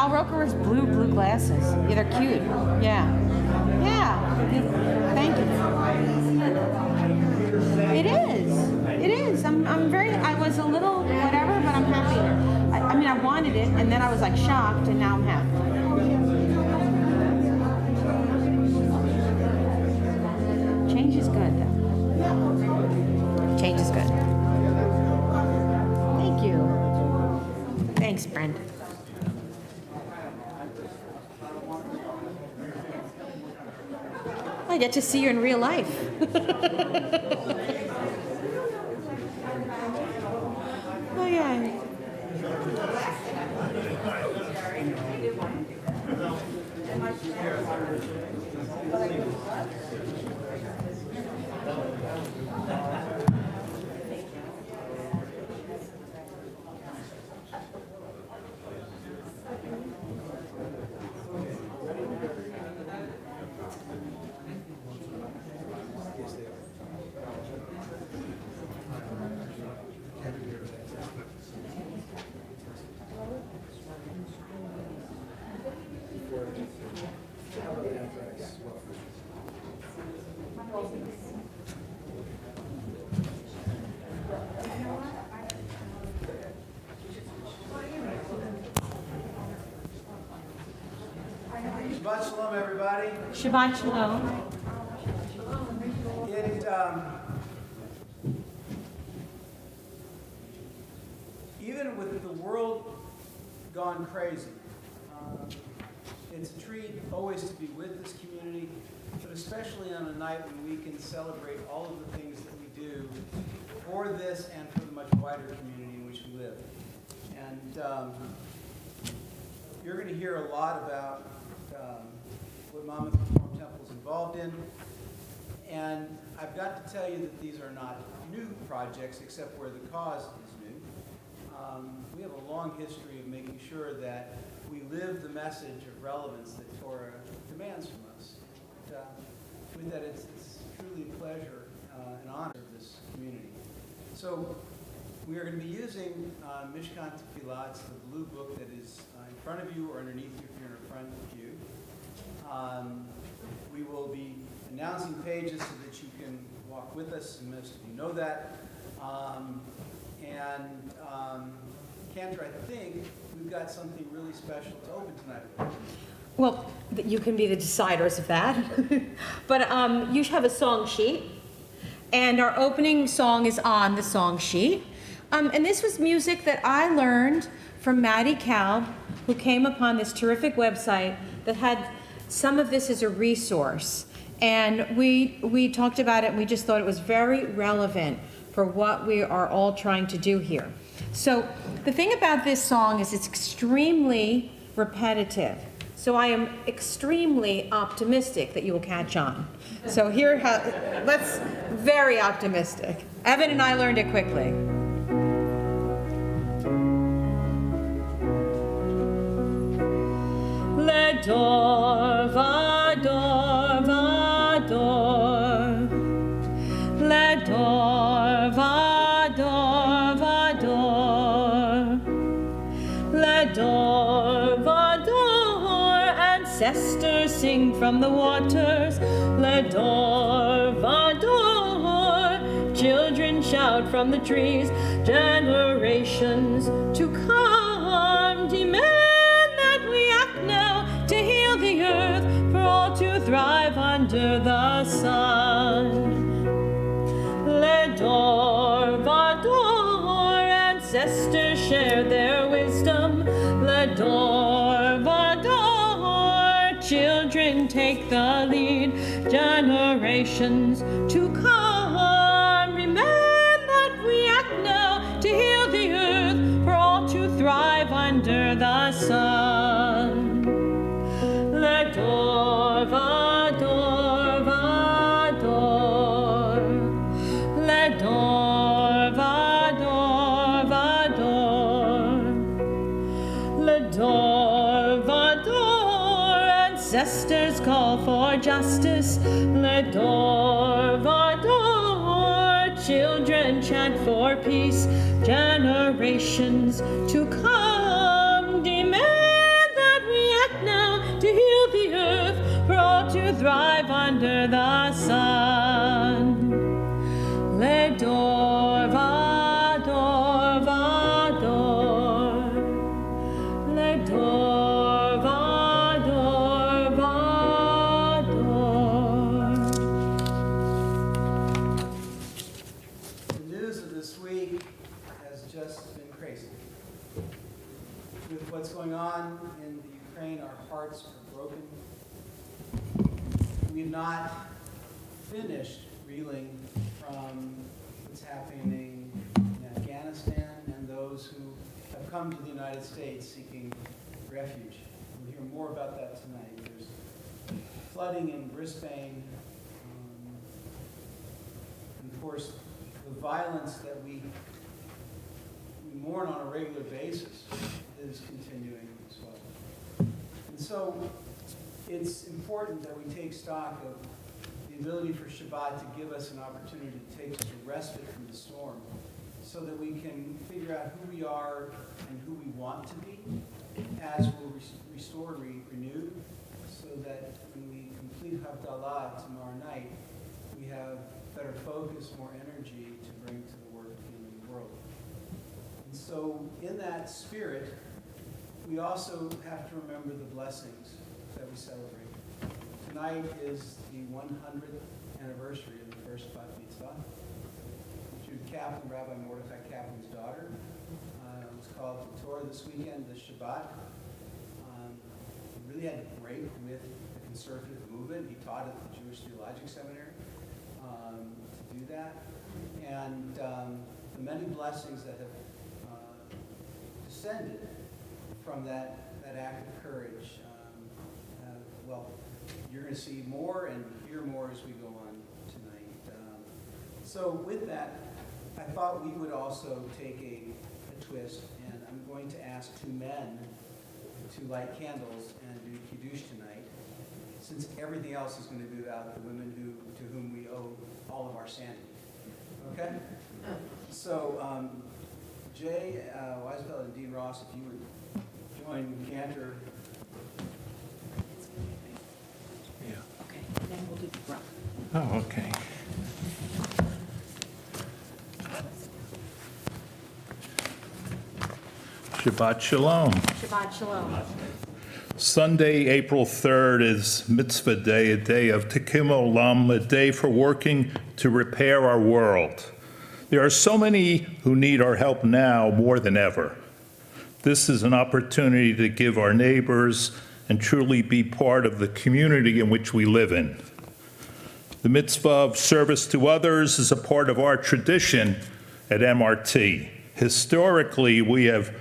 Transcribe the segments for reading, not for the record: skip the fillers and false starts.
Al Roker wears blue glasses. Yeah, they're cute. Yeah. Thank you. It is. I was a little whatever, but I'm happy. I mean, I wanted it, and then I was like shocked, and now I'm happy. Change is good, though. Change is good. Thank you. Thanks, Brenda. I get to see you in real life. Oh, yeah. Shabbat Shalom, everybody. Shabbat Shalom. Even with the world gone crazy, it's a treat always to be with this community, but especially on a night when we can celebrate all of the things that we do for this and for the much wider community in which we live. And you're going to hear a lot about what Monmouth Reform Temple is involved in. And I've got to tell you that these are not new projects, except where the cause is new. We have a long history of making sure that we live the message of relevance that Torah demands from us. With that, it's truly a pleasure and honor of this community. So we are going to be using Mishkan Tefillah. It's the blue book that is in front of you or underneath you if you're in a front view. We will be announcing pages so that you can walk with us, and most of you know that. Cantor, I think we've got something really special to open tonight. Well, you can be the deciders of that. But you have a song sheet, and our opening song is on the song sheet. And this was music that I learned from Maddie Kalb, who came upon this terrific website that had some of this as a resource. And we talked about it, and we just thought it was very relevant for what we are all trying to do here. So the thing about this song is it's extremely repetitive. So I am extremely optimistic that you will catch on. So let's, very optimistic. Evan and I learned it quickly. Ledor, vador, vador. Ledor, vador, vador. Ledor, vador. Ancestors sing from the waters. Ledor, vador. Children shout from the trees. Generations to come demand that we act now to heal the earth, for all to thrive under the sun. Ledor, vador, ancestors share their wisdom. Ledor, vador, children take the lead. Generations to come demand that we act now to heal the earth, for all to thrive under the sun. Ledor, vador, vador. Ledor, vador, vador. Ledor, vador. Ancestors call for justice. Ledor, vador. Children chant for peace. Generations to come demand that thrive under the sun. Ledor vador vador, ledor vador vador. The news of this week has just been crazy. With what's going on in the Ukraine, our hearts are broken. We've not finished reeling from what's happening in Afghanistan and those who have come to the United States seeking refuge. We'll hear more about that tonight. There's flooding in Brisbane, and of course, the violence that we mourn on a regular basis is continuing as well. And so it's important that we take stock of the ability for Shabbat to give us an opportunity to take just a respite from the storm so that we can figure out who we are and who we want to be as we're restored, renewed, so that when we complete Havdalah tomorrow night, we have better focus, more energy to bring to the work in the world. And so in that spirit, we also have to remember the blessings that we celebrate. Tonight is the 100th anniversary of the first bat mitzvah. Jude Kaplan, Rabbi Mordechai Kaplan's daughter, was called to Torah this weekend, this Shabbat. He really had to break with the conservative movement. He taught at the Jewish Theological Seminary to do that. And the many blessings that have descended from that act of courage. Well, you're going to see more and hear more as we go on tonight. So with that, I thought we would also take a twist, and I'm going to ask two men to light candles and do Kiddush tonight, since everything else is going to be about the women to whom we owe all of our sanity. Okay? So Jay Weisfeld and Dean Ross, if you would join Cantor. Okay, then we'll do the rock. Oh, okay. Shabbat Shalom. Shabbat Shalom. Sunday, April 3rd is Mitzvah Day, a day of Tikkun Olam, a day for working to repair our world. There are so many who need our help now more than ever. This is an opportunity to give our neighbors and truly be part of the community in which we live in. The mitzvah of service to others is a part of our tradition at MRT. Historically, we have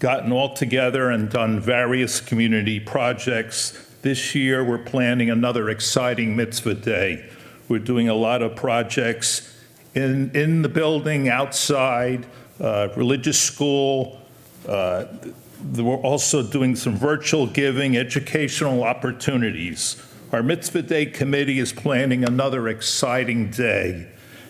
gotten all together and done various community projects. This year, we're planning another exciting mitzvah day. We're doing a lot of projects in the building, outside, religious school. We're also doing some virtual giving, educational opportunities. Our Mitzvah Day Committee is planning another exciting day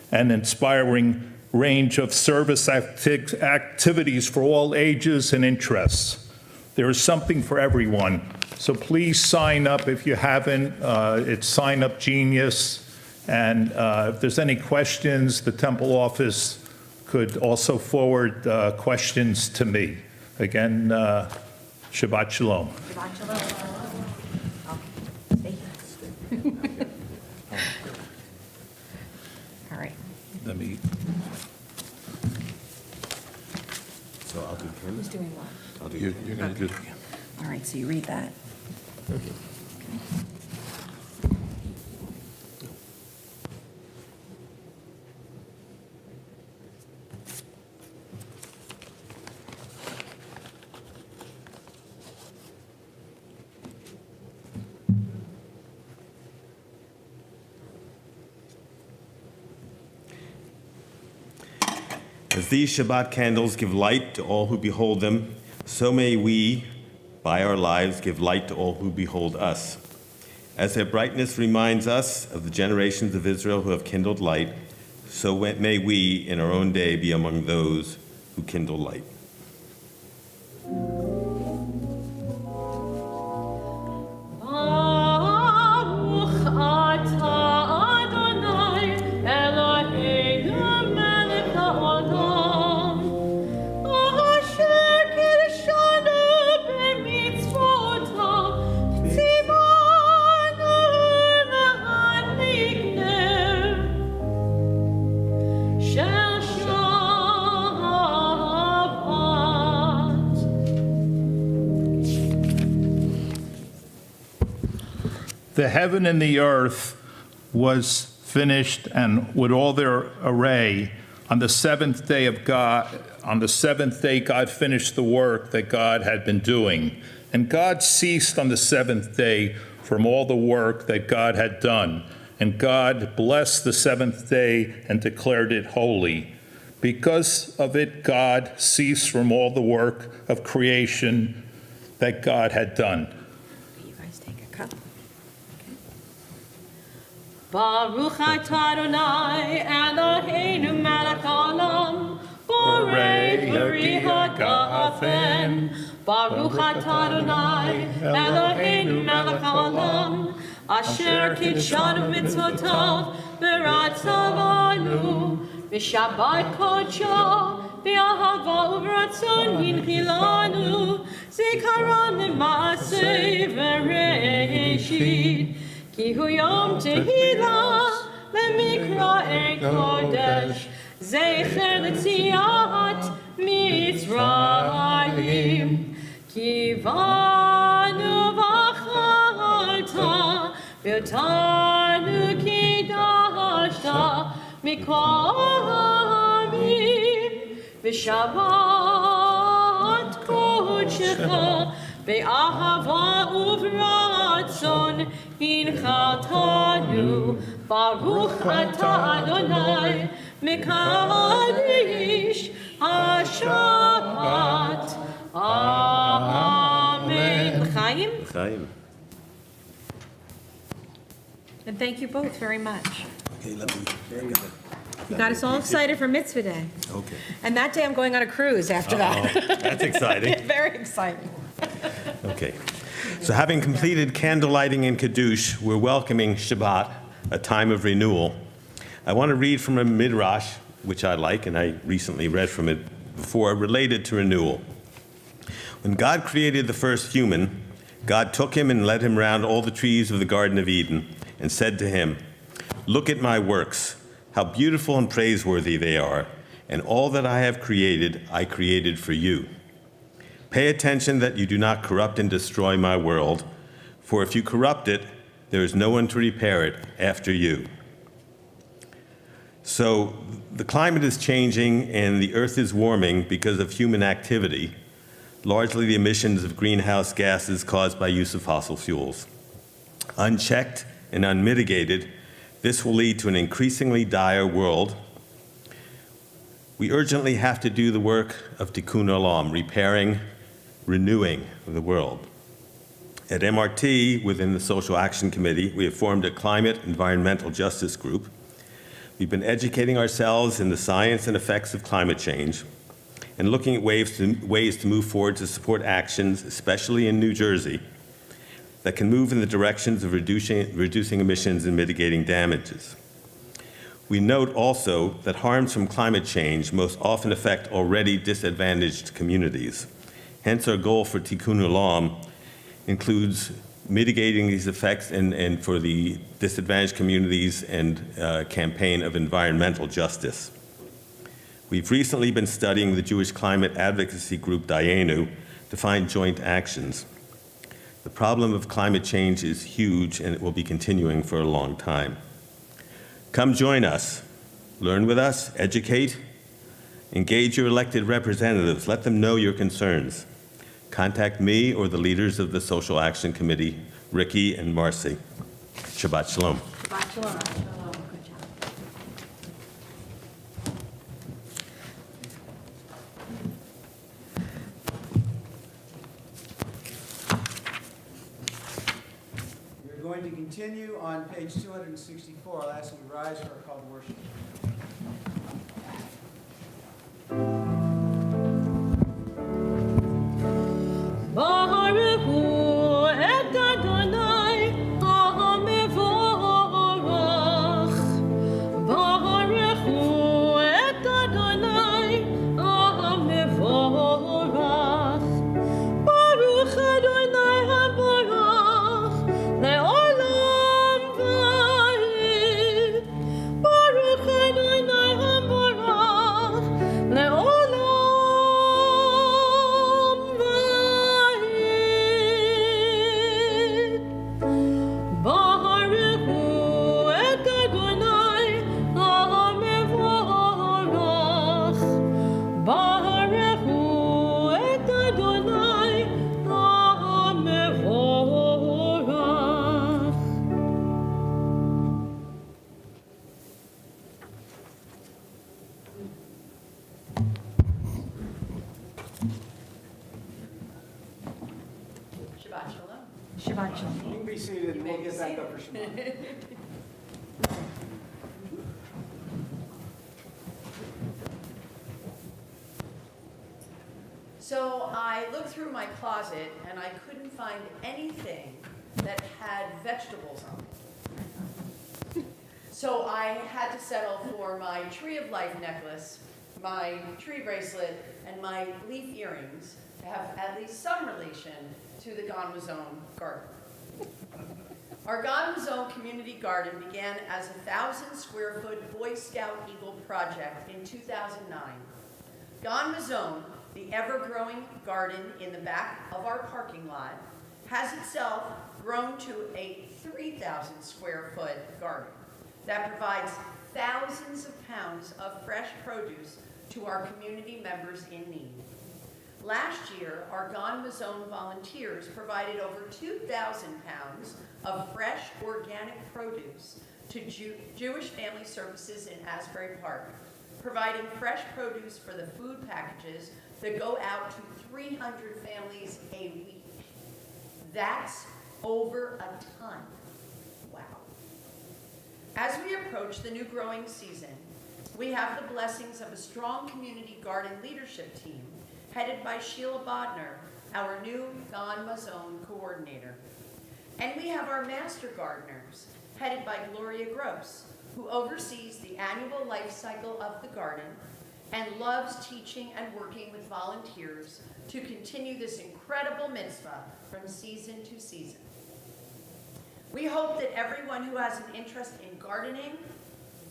and inspiring range of service activities for all ages and interests. There is something for everyone. So please sign up if you haven't. It's Sign Up Genius. And if there's any questions, the temple office could also forward questions to me. Again, Shabbat Shalom. Shabbat Shalom. Okay, stay here. All right. Let me. So I'll do Kim. Who's doing what? I'll do You're Kim. going to do it again. All right, so you read that. As these Shabbat candles give light to all who behold them, so may we, by our lives, give light to all who behold us. As their brightness reminds us of the generations of Israel who have kindled light, so may we, in our own day, be among those who kindle light. Baruch The heaven and the earth was finished, and with all their array, on the seventh day God finished the work that God had been doing. And God ceased on the seventh day from all the work that God had done. And God blessed the seventh day and declared it holy. Because of it, God ceased from all the work of creation that God had done. You guys take a cup. Baruch atah Adonai Eloheinu melech haolam, borei peri hagafen. Baruch atah Adonai Eloheinu melech haolam, asher kidshanu mitzvotav v'ratzavanu v'shabbat kodsho v'ahava u'ratzon hinchilanu zikaron l'maaseh v'reishit ki hu yom tehillah le'mikra'ei kodesh zecher l'tziat mitzrayim ki vanu v'chalta v'tanu kidashta mikol ha'amim v'shabbat kodshecha v'ahava uvratzon hinchatanu baruch atah Adonai mekadosh hashabbat. Amen. L'chaim. Chaim. And thank you both very much. Okay, let me. You got us all excited for Mitzvah Day. Okay. And that day I'm going on a cruise after that. That's exciting. Very exciting. Okay. So having completed candle lighting and Kiddush, we're welcoming Shabbat, a time of renewal. I want to read from a midrash, which I like, and I recently read from it before, related to renewal. When God created the first human, God took him and led him round all the trees of the Garden of Eden and said to him, "Look at my works, how beautiful and praiseworthy they are, and all that I have created, I created for you. Pay attention that you do not corrupt and destroy my world, for if you corrupt it, there is no one to repair it after you." So the climate is changing and the earth is warming because of human activity, largely the emissions of greenhouse gases caused by use of fossil fuels. Unchecked and unmitigated, this will lead to an increasingly dire world. We urgently have to do the work of tikkun olam, repairing, renewing the world. At MRT, within the Social Action Committee, we have formed a climate environmental justice group. We've been educating ourselves in the science and effects of climate change and looking at ways to move forward to support actions, especially in New Jersey, that can move in the directions of reducing emissions and mitigating damages. We note also that harms from climate change most often affect already disadvantaged communities. Hence, our goal for Tikkun Olam includes mitigating these effects and for the disadvantaged communities and campaign of environmental justice. We've recently been studying the Jewish climate advocacy group Dayenu to find joint actions. The problem of climate change is huge and it will be continuing for a long time. Come join us, learn with us, educate, engage your elected representatives, let them know your concerns. Contact me or the leaders of the Social Action Committee, Ricky and Marcy. Shabbat Shalom. Shabbat Shalom. Good job. We're going to continue on page 264. I'll ask you to rise for our call to worship. Baruch hu et Adonai ha'mevorach. Baruch hu et Adonai ha'mevorach. Baruch Adonai habarach le'olam va'ed. Baruch Shabbat shalom. Shabbat shalom. You can be seated and we'll get back up for Shabbat. So I looked through my closet and I couldn't find anything that had vegetables on it. So I had to settle for my Tree of Life necklace, my tree bracelet, and my leaf earrings to have at least some relation to the Gan Mazon garden. Our Gan Mazon community garden began as a 1,000-square-foot Boy Scout Eagle project in 2009. Gan Mazon, the ever-growing garden in the back of our parking lot, has itself grown to a 3,000-square-foot garden that provides thousands of pounds of fresh produce to our community members in need. Last year, our Gan Mazon volunteers provided over 2,000 pounds of fresh organic produce to Jewish Family Services in Asbury Park, providing fresh produce for the food packages that go out to 300 families a week. That's over a ton. Wow. As we approach the new growing season, we have the blessings of a strong community garden leadership team headed by Sheila Bodner, our new Gan Mazon coordinator. And we have our master gardeners, headed by Gloria Gross, who oversees the annual life cycle of the garden and loves teaching and working with volunteers to continue this incredible mitzvah from season to season. We hope that everyone who has an interest in gardening,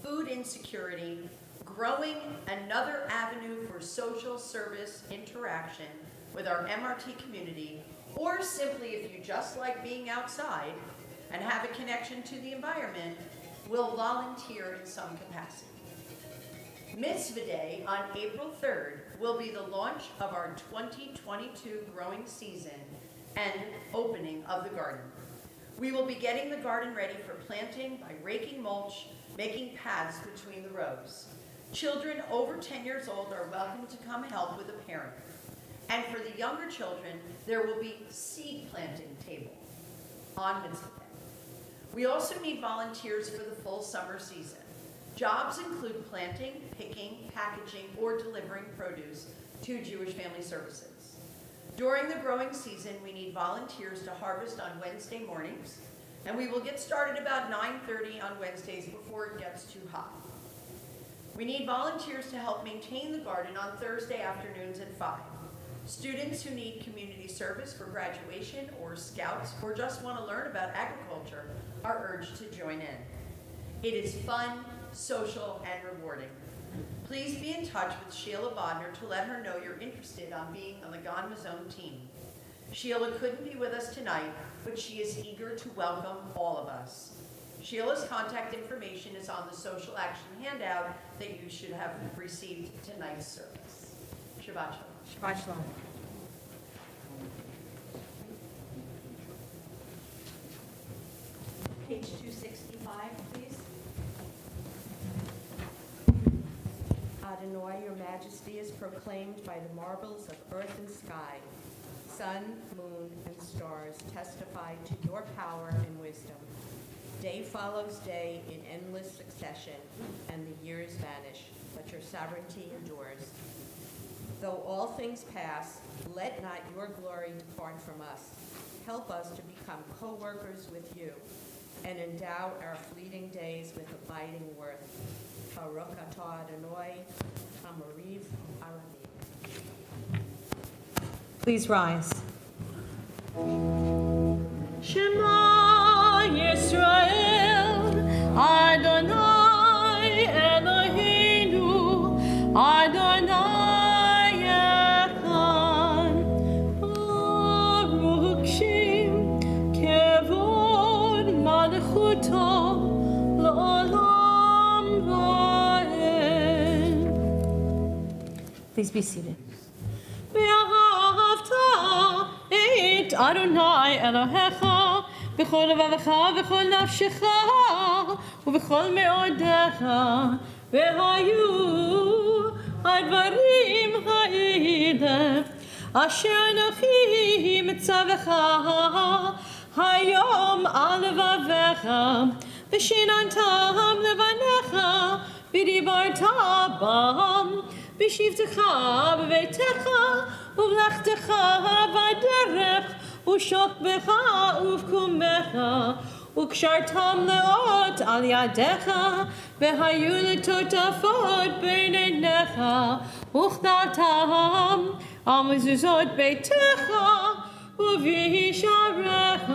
food insecurity, growing another avenue for social service interaction with our MRT community, or simply if you just like being outside and have a connection to the environment, will volunteer in some capacity. Mitzvah Day on April 3rd will be the launch of our 2022 growing season and opening of the garden. We will be getting the garden ready for planting by raking mulch, making paths between the rows. Children over 10 years old are welcome to come help with a parent. And for the younger children, there will be seed planting table on Mitzvah Day. We also need volunteers for the full summer season. Jobs include planting, picking, packaging, or delivering produce to Jewish Family Services. During the growing season, we need volunteers to harvest on Wednesday mornings, and we will get started about 9:30 on Wednesdays before it gets too hot. We need volunteers to help maintain the garden on Thursday afternoons at 5. Students who need community service for graduation or scouts or just want to learn about agriculture are urged to join in. It is fun, social, and rewarding. Please be in touch with Sheila Bodner to let her know you're interested on being on the Gan Mazon team. Sheila couldn't be with us tonight, but she is eager to welcome all of us. Sheila's contact information is on the social action handout that you should have received tonight's service. Shabbat shalom. Shabbat shalom. Page 265, please. Adonai, your majesty is proclaimed by the marbles of earth and sky. Sun, moon, and stars testify to your power and wisdom. Day follows day in endless succession, and the years vanish, but your sovereignty endures. Though all things pass, let not your glory depart from us. Help us to become co-workers with you, and endow our fleeting days with abiding worth. Baruch atah Adonai, Hamariv Aramim. Please rise. Shema Yisrael, Adonai Eloheinu, Adonai Echad. Baruch Shem Kevod Malchuto L'olam Va'ed. Please be seated. ואהבת את אדוני אלוהיך בכל לבבך ובכל נפשך ובכל מאודיך, והיו הדברים האלה אשר אנוכי אני מצווך היום על לבביך ושיננתם לבניך ודיברת בם בשבתך בביתך ובלכתך בדרך ושוכבך ובקומך וקשרתם לאות על ידיך והיו לטוטפות בין עיניך וכתבתם על מזוזות ביתך ובשעריך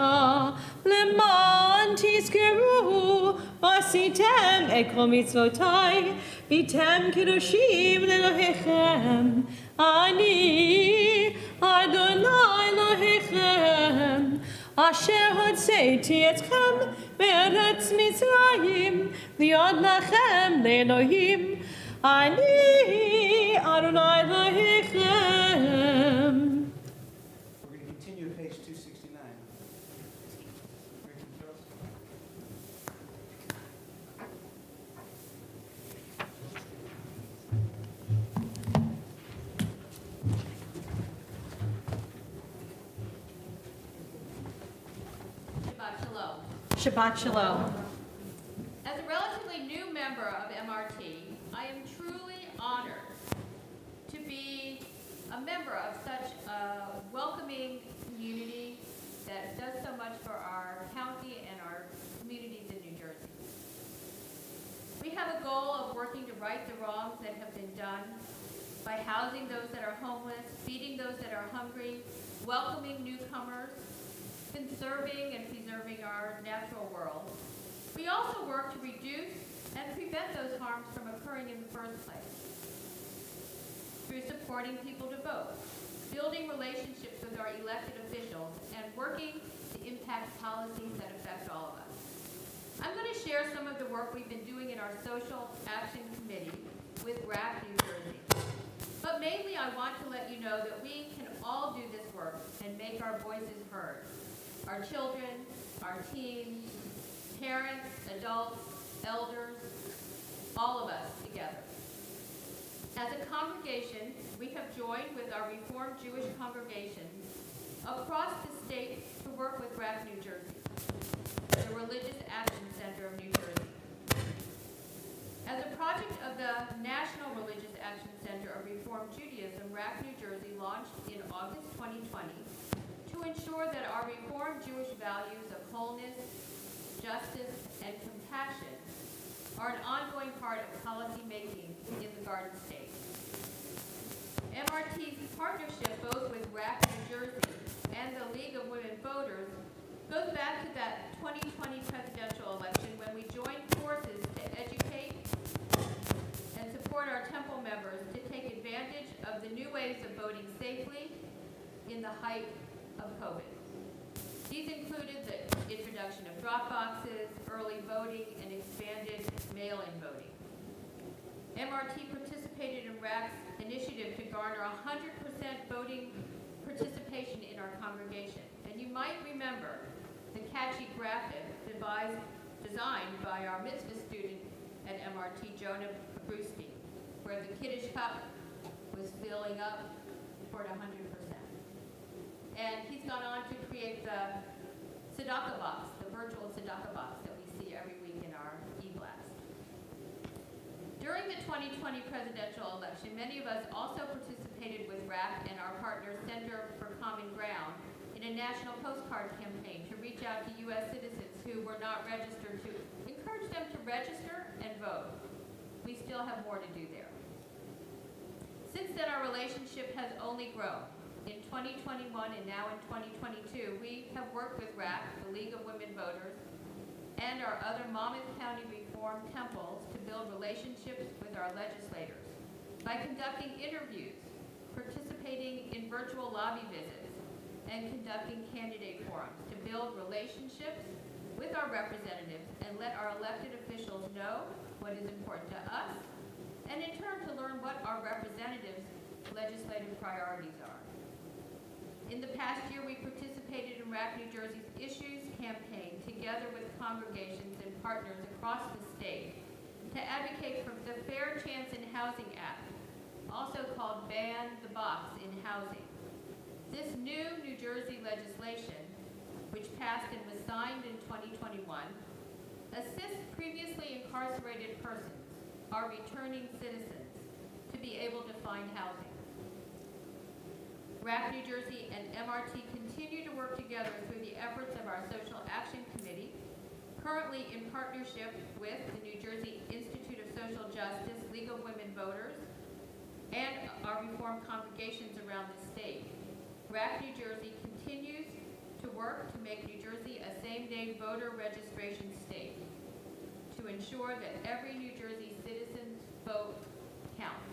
למען תזכרו ועשיתם את כל מצוותיי והייתם קדושים לאלוהיכם אני אדוני אלוהיכם אשר הוצאתי אתכם מארץ מצרים להיות לכם לאלוהים אני אדוני אלוהיכם. We're going to continue at page 269. Rick and Charles. Shabbat Shalom. Shabbat Shalom. As a relatively new member of MRT, I am truly honored to be a member of such a welcoming community that does so much for our county and our communities in New Jersey. We have a goal of working to right the wrongs that have been done by housing those that are homeless, feeding those that are hungry, welcoming newcomers, conserving and preserving our natural world. We also work to reduce and prevent those harms from occurring in the first place through supporting people to vote, building relationships with our elected officials, and working to impact policies that affect all of us. I'm going to share some of the work we've been doing in our Social Action Committee with RAP New Jersey. But mainly I want to let you know that we can all do this work and make our voices heard. Our children, our teens, parents, adults, elders, all of us together. As a congregation, we have joined with our Reformed Jewish congregations across the state to work with RAP New Jersey, the Religious Action Center of New Jersey. As a project of the National Religious Action Center of Reformed Judaism, RAP New Jersey launched in August 2020 to ensure that our Reformed Jewish values of wholeness, justice, and compassion are an ongoing part of policy making in the Garden State. MRT's partnership both with RAP New Jersey and the League of Women Voters goes back to that 2020 presidential election when we joined forces to educate and support our temple members to take advantage of the new ways of voting safely in the height of COVID. These included the introduction of drop boxes, early voting, and expanded mail-in voting. MRT participated in RAP's initiative to garner 100% voting participation in our congregation. And you might remember the catchy graphic designed by our mitzvah student at MRT, Jonah Brewstein, where the Kiddush cup was filling up toward 100%. And he's gone on to create the tzedakah box, the virtual tzedakah box that we see every week in our e-blast. During the 2020 presidential election, many of us also participated with RAP and our partner Center for Common Ground in a national postcard campaign to reach out to U.S. citizens who were not registered to encourage them to register and vote. We still have more to do there. Since then, our relationship has only grown. In 2021 and now in 2022, we have worked with RAP, the League of Women Voters, and our other Monmouth County Reformed temples to build relationships with our legislators by conducting interviews, participating in virtual lobby visits, and conducting candidate forums to build relationships with our representatives and let our elected officials know what is important to us, and in turn to learn what our representatives' legislative priorities are. In the past year, we participated in RAP New Jersey's Issues campaign together with congregations and partners across the state to advocate for the Fair Chance in Housing Act, also called Ban the Box in Housing. This new New Jersey passed and was signed in 2021, assists previously incarcerated persons, our returning citizens, to be able to find housing. RAC New Jersey and MRT continue to work together through the efforts of our Social Action Committee, currently in partnership with the New Jersey Institute of Social Justice, League of Women Voters, and our Reformed congregations around the state. RAC New Jersey continues to work to make New Jersey a same-day voter registration state, to ensure that every New Jersey citizen's vote counts.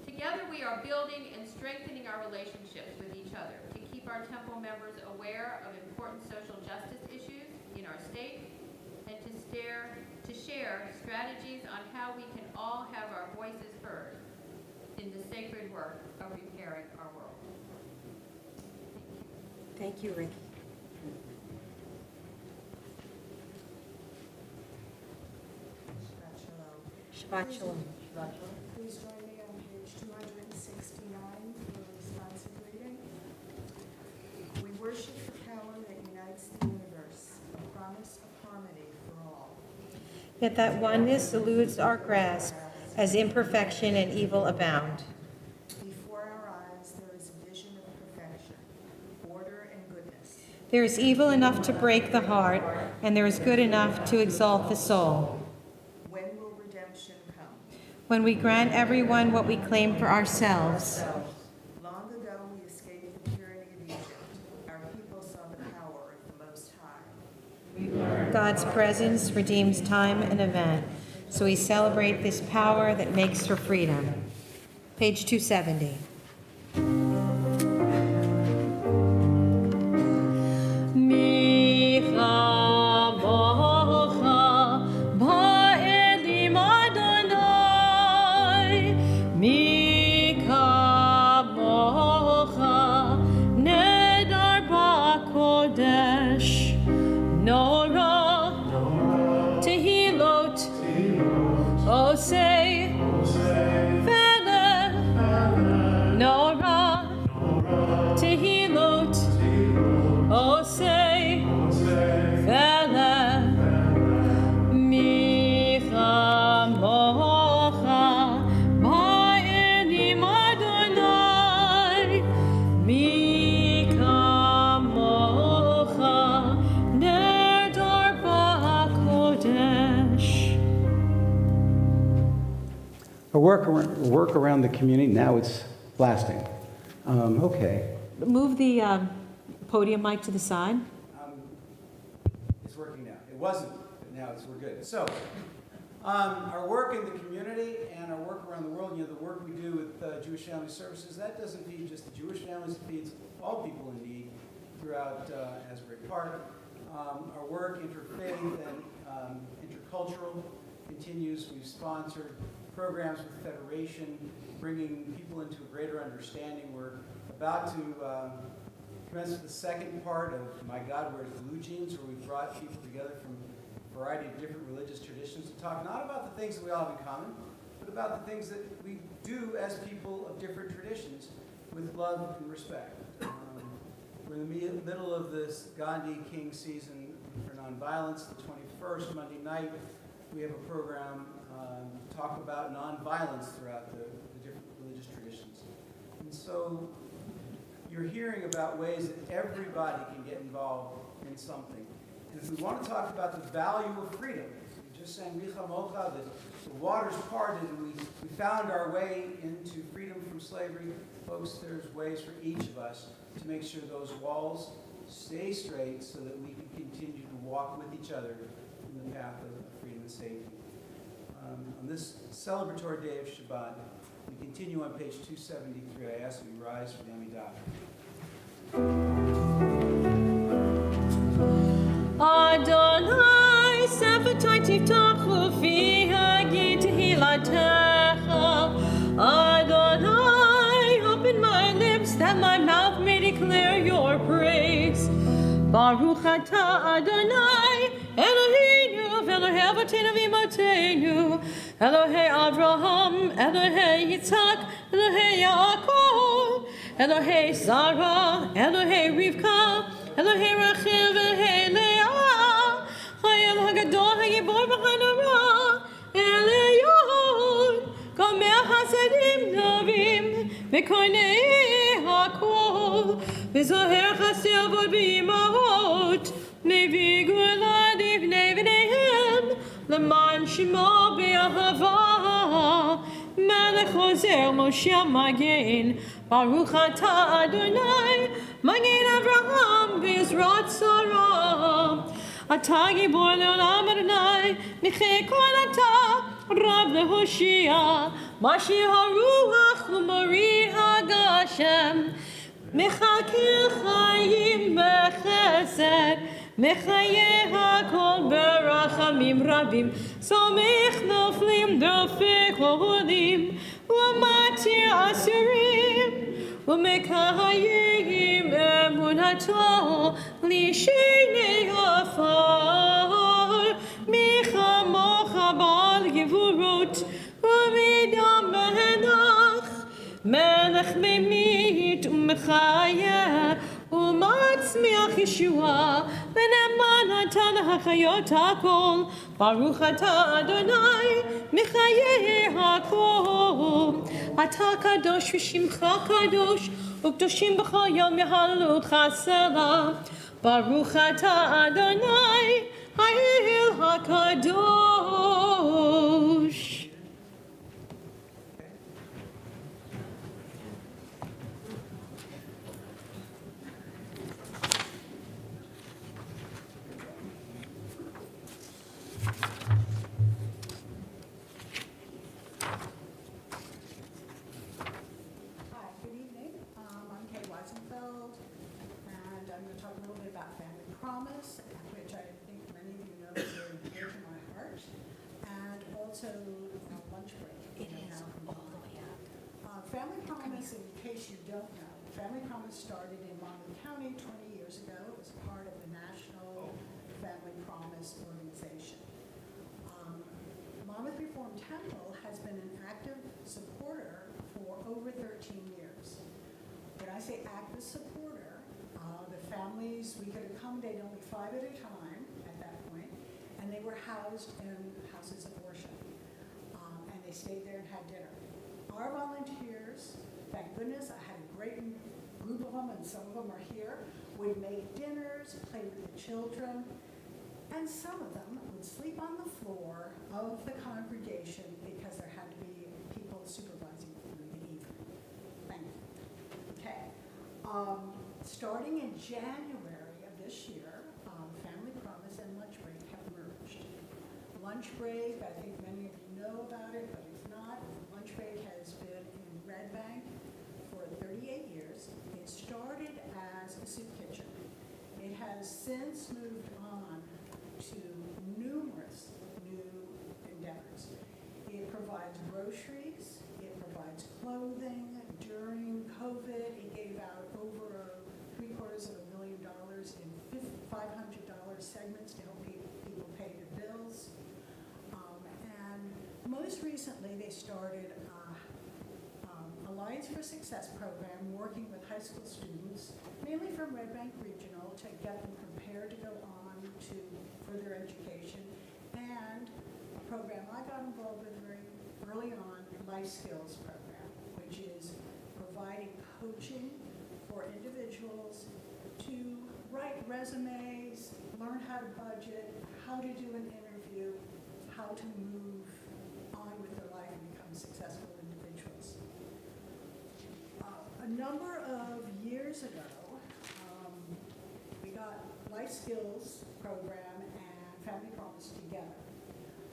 Together we are building and strengthening our relationships with each other to keep our temple members aware of important social justice issues in our state and to share strategies on how we can all have our voices heard in the sacred work of repairing our world. Thank you, Ricky. Shabbat Shabbat shalom. shalom. Please join me on page 269 for a responsive reading. We worship the power that unites the universe, a promise of harmony for all. Yet that oneness eludes our grasp as imperfection and evil abound. Before our eyes there is a vision of perfection, order and goodness. There is evil enough to break the heart, and there is good enough to exalt the soul. When will redemption come? When we grant everyone what we claim for ourselves. Long ago we escaped the tyranny of Egypt. Our people saw the power of the Most High. God's presence redeems time and event, so we celebrate this power that makes for freedom. Page 270. Say, Fele, Nora, Tehilot, Osei, Fele, Micha Mocha, Ba'enim Adonai, Micha Mocha, Nerdar Ba'kodesh. A work around the community, now it's lasting. Okay. Move the podium mic to the side. It's working now. It wasn't, but now we're good. So, our work in the community and our work around the world, the work we do with Jewish Family Services, that doesn't feed just the Jewish families, it feeds all people in need throughout Asbury Park. Our work, interfaith and intercultural, continues. We've sponsored programs with the Federation, bringing people into a greater understanding. We're about to commence the second part of My God Wears Blue Jeans, where we've brought people together from a variety of different religious traditions to talk not about the things that we all have in common, but about the things that we do as people of different traditions with love and respect. We're in the middle of this Gandhi King season for nonviolence. The 21st, Monday night, we have a program to talk about nonviolence throughout the different religious traditions. And so you're hearing about ways that everybody can get involved in something. And if we want to talk about the value of freedom, we just sang Micha Mocha, the waters parted and we found our way into freedom from slavery. Folks, there's ways for each of us to make sure those walls stay straight so that we can continue to walk with each other in the path of freedom and safety. On this celebratory day of Shabbat, we continue on page 273. I ask that we rise for the Amidah. Adonai, Sephatai Tiftachu fi Hagi Tehilatecha. Adonai, open my lips that my mouth may declare your praise. Baruch atah Adonai, Eloheinu, Elohei Avotenu v'Imotenu, Elohei Avraham, Elohei Yitzhak, Elohei Yaakov, Elohei Sarah, Elohei Rivka, אלוהי רחל והלאה, חייל הגדול הגיבור בחנורה, עליון, גומר חסדים טובים, וקונה הכל, וזוהר חסר ועוד באמהות, מביא גאולה לבני בניהם, למען שמו באהבה. מלך עוזר משה מגן, ברוך אתה אדוני, מגן אברהם בעזרת שרה. אתה גיבור לעולם אדוני, מחי כל אתה רב להושיע, משיר הרוח ומוריד הגשם, מחכה חיים בחסד, מחיי הכל ברחמים רבים, סומך נופלים דופק עולים, ומתיר אסירים, ומקיים אמונתו לשני עפר. מי כמוך בעל גבורות ומדם מנח, מלך ממית ומחיה ומצמיח ישועה, ונאמן אתה להחיות הכל, ברוך אתה אדוני מחיי הכל. אתה קדוש ושמך קדוש, וקדושים בכל יום יהללוך סלה. ברוך אתה אדוני האל הקדוש. Hi, good evening. I'm Kay Weisenfeld, and I'm going to talk a little bit about Family Promise, which I think many of you know is very dear to my heart, and also lunch break. It is all the way up. Family Promise, in case you don't know, Family Promise started in Monmouth County 20 years ago. It was part of the National Family Promise organization. Monmouth Reformed Temple has been an active supporter for over 13 years. When I say active supporter, the families, we could accommodate only 5 at a time at that point, and they were housed in houses of worship. And they stayed there and had dinner. Our volunteers, thank goodness, I had a great group of them, and some of them are here, would make dinners, play with the children, and some of them would sleep on the floor of the congregation because there had to be people supervising through the evening. Thank you. Okay. Starting in January of this year, Family Promise and Lunch Break have merged. Lunch Break, I think many of you know about it, but if not, Lunch Break has been in Red Bank for 38 years. It started as a soup kitchen. It has since moved on to numerous new endeavors. It provides groceries, it provides clothing. During COVID, it gave out over $750,000 in $500 segments to help people pay their bills. And most recently, they started Alliance for Success program, working with high school students, mainly from Red Bank Regional, to get them prepared to go on to further education, and a program I got involved with very early on, Life Skills program, which is providing coaching for individuals to write resumes, learn how to budget, how to do an interview, how to move on with their life and become successful individuals. A number of years ago, we got Life Skills program and Family Promise together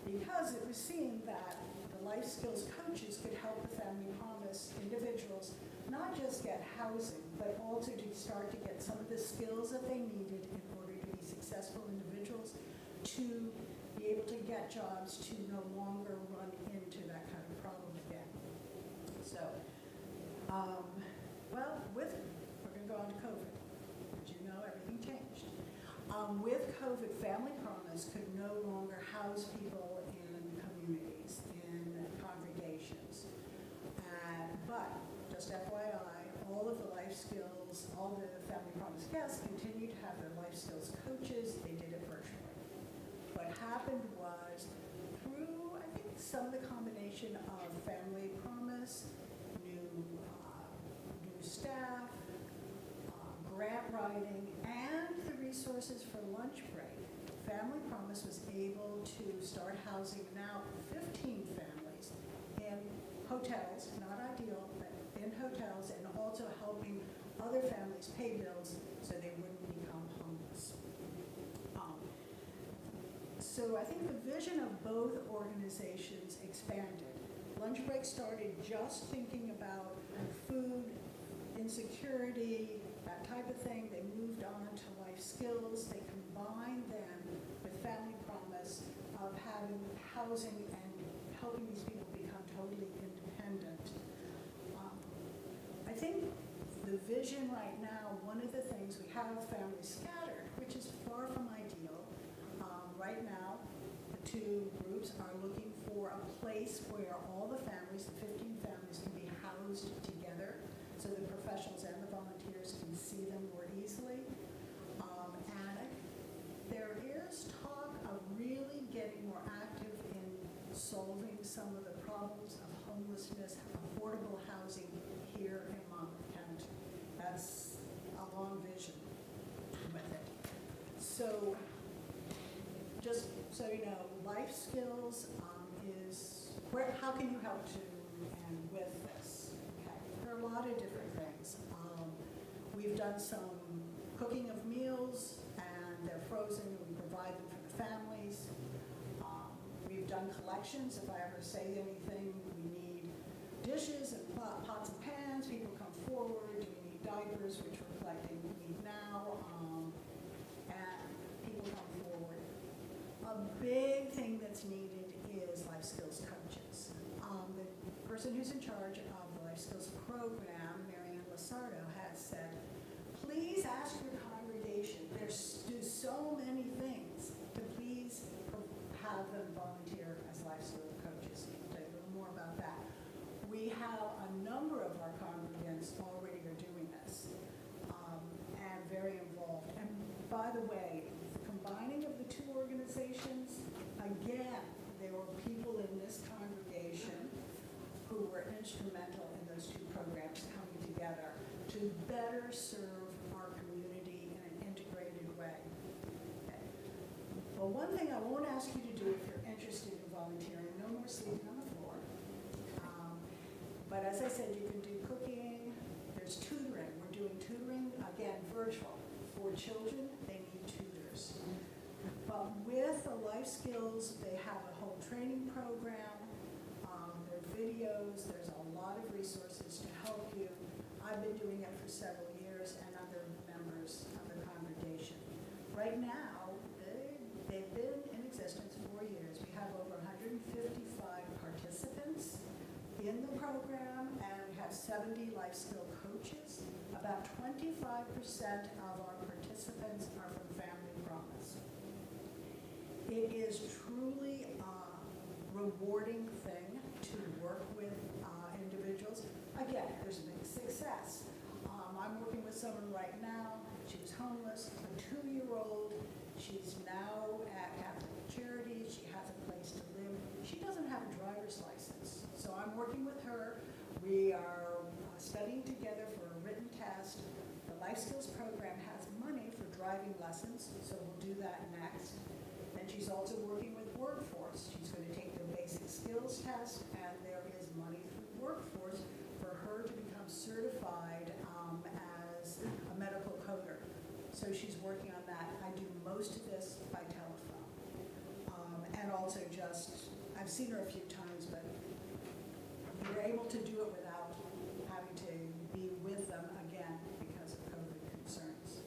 because it was seen that the Life Skills coaches could help the Family Promise individuals not just get housing, but also to start to get some of the skills that they needed in order to be successful individuals, to be able to get jobs, to no longer run into that kind of problem again. So, we're going to go on to COVID. As you know, everything changed. With COVID, Family Promise could no longer house people in communities, in congregations. But, just FYI, all all of the life skills, all the Family Promise guests continue to have their life skills coaches. They did it virtually. What happened was through, I think, some of the combination of Family Promise, new staff, grant writing, and the resources for lunch break, Family Promise was able to start housing now 15 families in hotels, not ideal, but in hotels, and also helping other families pay bills so they wouldn't become homeless. So I think the vision of both organizations expanded. Lunch Break started just thinking about food, insecurity, that type of thing. They moved on to life skills. They combined them with Family Promise of having housing and helping these people become totally independent. I think the vision right now, one of the things, we have families scattered, which is far from ideal. Right now, the two groups are looking for a place where all the families, the 15 families, can be housed together so the professionals and the volunteers can see them more easily. And there is talk of really getting more active in solving some of the problems of homelessness, affordable housing here in Monmouth County. That's a long vision with it. So just so you know, life skills is how can you help to and with this? Okay, there are a lot of different things. We've done some cooking of meals, and they're frozen. We provide them for the families. We've done collections. If I ever say anything, we need dishes and pots and pans. People come forward. Do we need diapers, which we're collecting now? And people come forward. A big thing that's needed is life skills coaches. The person who's in charge of the life skills program, Marianne Lasardo, has said, please ask your congregation, do so many things, to please have them volunteer as life skills coaches. I'll tell you a little more about that. We have a number of our congregants already are doing this and very involved. And by the way, combining of the two organizations, again, there were people in this congregation who were instrumental in those two programs coming together to better serve our community in an integrated way. Okay. Well, one thing I won't ask you to do if you're interested in volunteering, no more sleeping on the floor. But as I said, you can do cooking, there's tutoring. We're doing tutoring, again, virtual. For children, they need tutors. But with the life skills, they have a whole training program. There are videos. There's a lot of resources to help you. I've been doing it for several years, and other members of the congregation. Right now, they've been in existence 4 years. We have over 155 participants in the program, and we have 70 life skill coaches. About 25% of our participants are from Family Promise. It is truly a rewarding thing to work with individuals. Again, there's a big success. I'm working with someone right now. She's homeless, a 2-year-old. She's now at Catholic Charities. She has a place to live. She doesn't have a driver's license. So I'm working with her. We are studying together for a written test. The Life Skills program has money for driving lessons, so we'll do that next. And she's also working with Workforce. She's going to take the basic skills test, and there is money through Workforce for her to become certified as a medical coder. So she's working on that. I do most of this by telephone. And also I've seen her a few times, but we're able to do it without having to be with them again because of COVID concerns.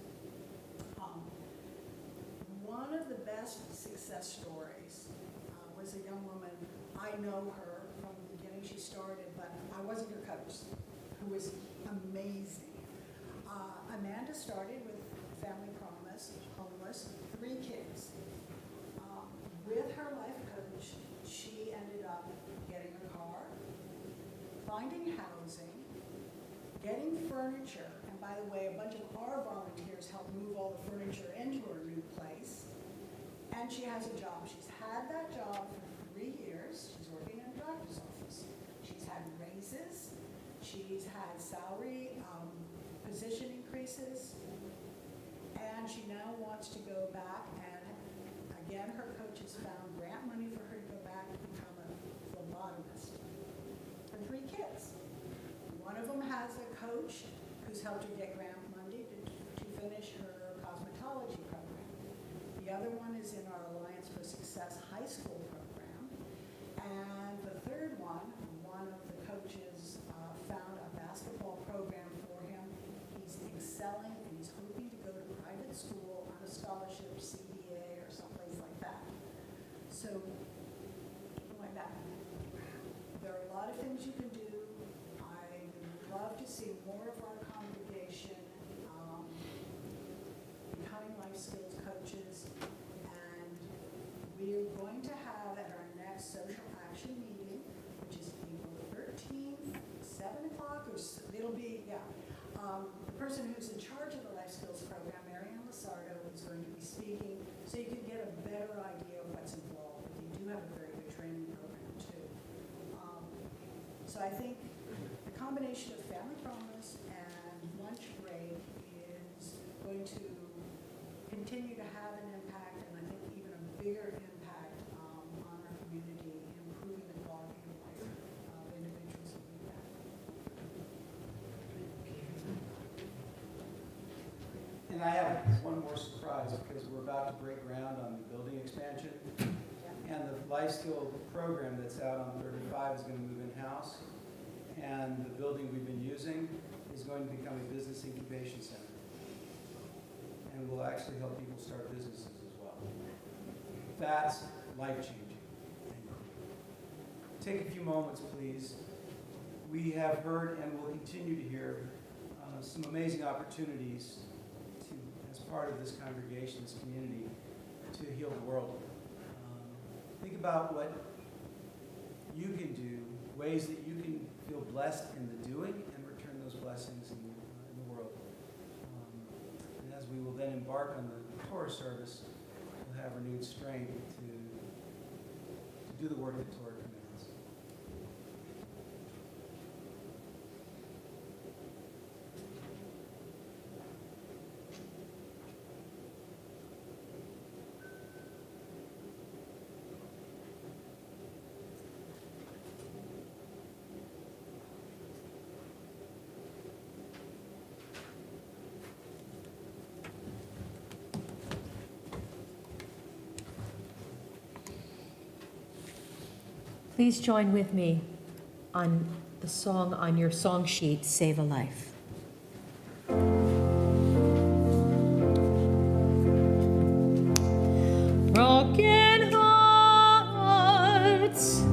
One of the best success stories was a young woman. I know her from the beginning. She started, but I wasn't her coach, who was amazing. Amanda started with Family Promise, homeless, 3 kids. With her life coach, she ended up getting a car, finding housing, getting furniture. And by the way, a bunch of our volunteers help move all the furniture into her new place. And she has a job. She's had that job for 3 years. She's working in a doctor's office. She's had raises. She's had salary, position increases. And she now wants to go back, and again, her coach has found grant money for her to go back and become a phlebotomist. For 3 kids. One of them has a coach who's helped her get grant money to finish her cosmetology program. The other one is in our Alliance for Success high school program. And the third one of the coaches found a basketball program for him. He's excelling and he's hoping to go to private school on a scholarship, CBA or someplace like that. So, like that. There are a lot of things you can do. I would love to see more of our congregation becoming life skills coaches. And we're going to have at our next social action meeting, which is April 13th, 7 o'clock, or it'll be, the person who's in charge of the life skills program, Marianne Lasardo, is going to be speaking, so you can get a better idea of what's involved. They do have a very good training program too. So I think the combination of Family Promise and lunch break is going to continue to have an impact, and I think even a bigger impact on our community, improving the quality of life of individuals who need that. And I have one more surprise, because we're about to break ground on the building expansion. And the life skill program that's out on 35 is going to move in-house. And the building we've been using is going to become a business incubation center. And will actually help people start businesses as well. That's life-changing. Take a few moments, please. We have heard and will continue to hear some amazing opportunities to, as part of this congregation, this community, to heal the world. Think about what you can do, ways that you can feel blessed in the doing and return those blessings in the world. And as we will then embark on the Torah service, we'll have renewed strength to do the work that Torah commands. Please join with me on the song on your song sheet, Save a Life. Broken hearts,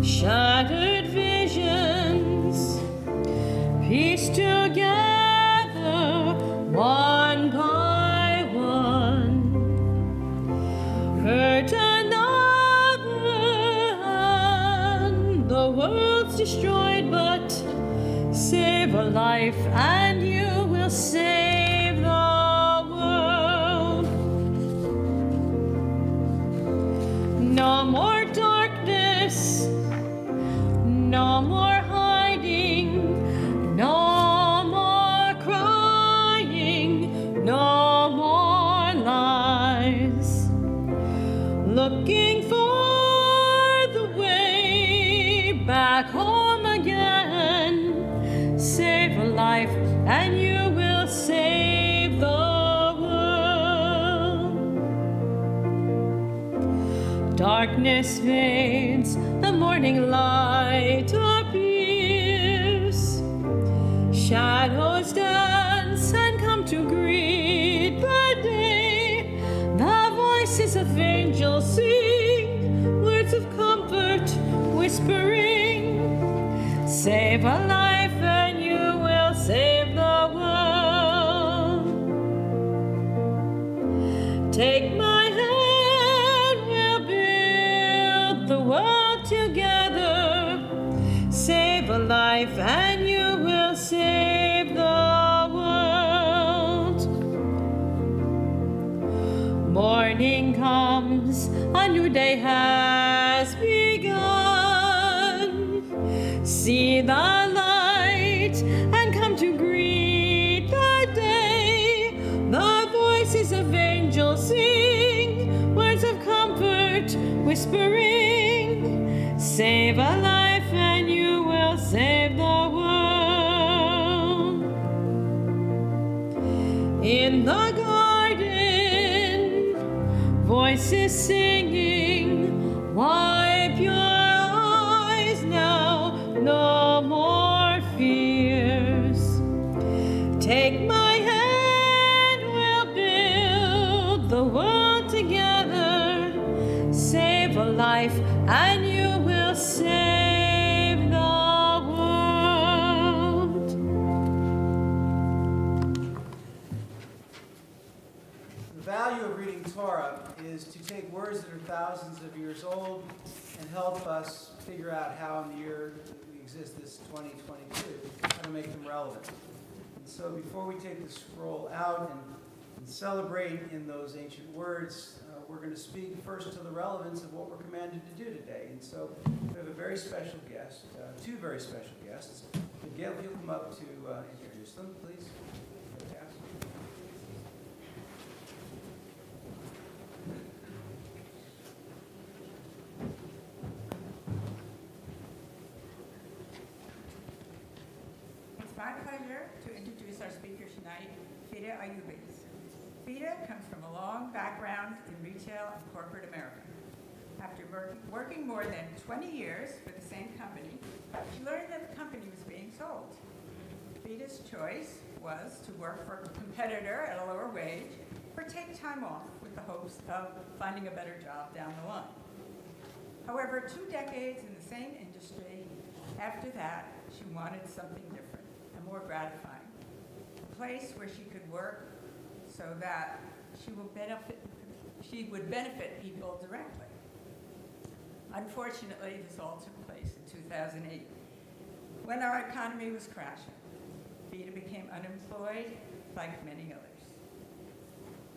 shattered visions, pieced together one by one, hurt the world's destroyed, but save a life and you will save the world. No more darkness, no more hiding, no more crying, no more lies. Looking for back home again, save a life and you will save the world. Darkness fades, the morning light appears, shadows dance and come to greet the day. The voices of angels sing words of comfort, whispering, save a life and you will save the world. Take my hand, we'll build the world together. Save a life and you will save the world. morning comes, a new day has begun. See the light and come to greet the day. The voices of angels sing, words of comfort whispering. Save a life and you will save the world. In the garden, voices singing, wipe your eyes now, no more fears. Take my hand, we'll build the world together. Save a life and you will save the world. The value of reading Torah is to take words that are thousands of years old and help us figure out how in the year that we exist, this 2022, how to make them relevant. And so before we take the scroll out and celebrate in those ancient words, we're going to speak first to the relevance of what we're commanded to do today. And so we have a very special guest, two very special guests. Gail, if you'll come up to introduce them, please. It's my pleasure to introduce our speaker tonight, Fida Ayubis. Fida comes from a long background in retail and corporate America. After working more than 20 years for the same company, she learned that the company was being sold. Fida's choice was to work for a competitor at a lower wage or take time off with the hopes of finding a better job down the line. However, 2 decades in the same industry, after that, she wanted something different and more gratifying. A place where she could work so that she would benefit people directly. Unfortunately, this all took place in 2008, when our economy was crashing. Vida became unemployed, like many others.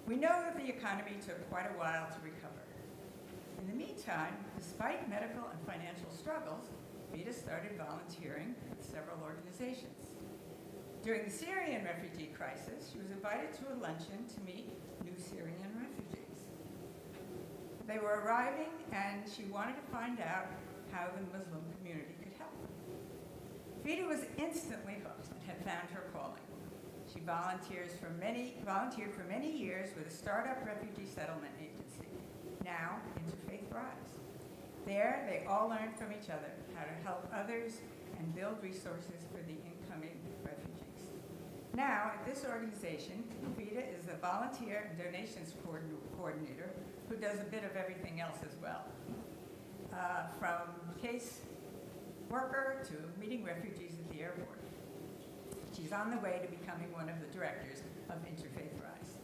We know that the economy took quite a while to recover. In the meantime, despite medical and financial struggles, Vida started volunteering with several organizations. During the Syrian refugee crisis, she was invited to a luncheon to meet new Syrian refugees. They were arriving, and she wanted to find out how the Muslim community could help. Vida was instantly hooked and had found her calling. She volunteered for many years with a startup refugee settlement agency, now Interfaith Rise. There, they all learned from each other how to help others and build resources for the incoming refugees. Now, at this organization, Vida is the volunteer and donations coordinator who does a bit of everything else as well, from case worker to meeting refugees at the airport. She's on the way to becoming one of the directors of Interfaith Rise.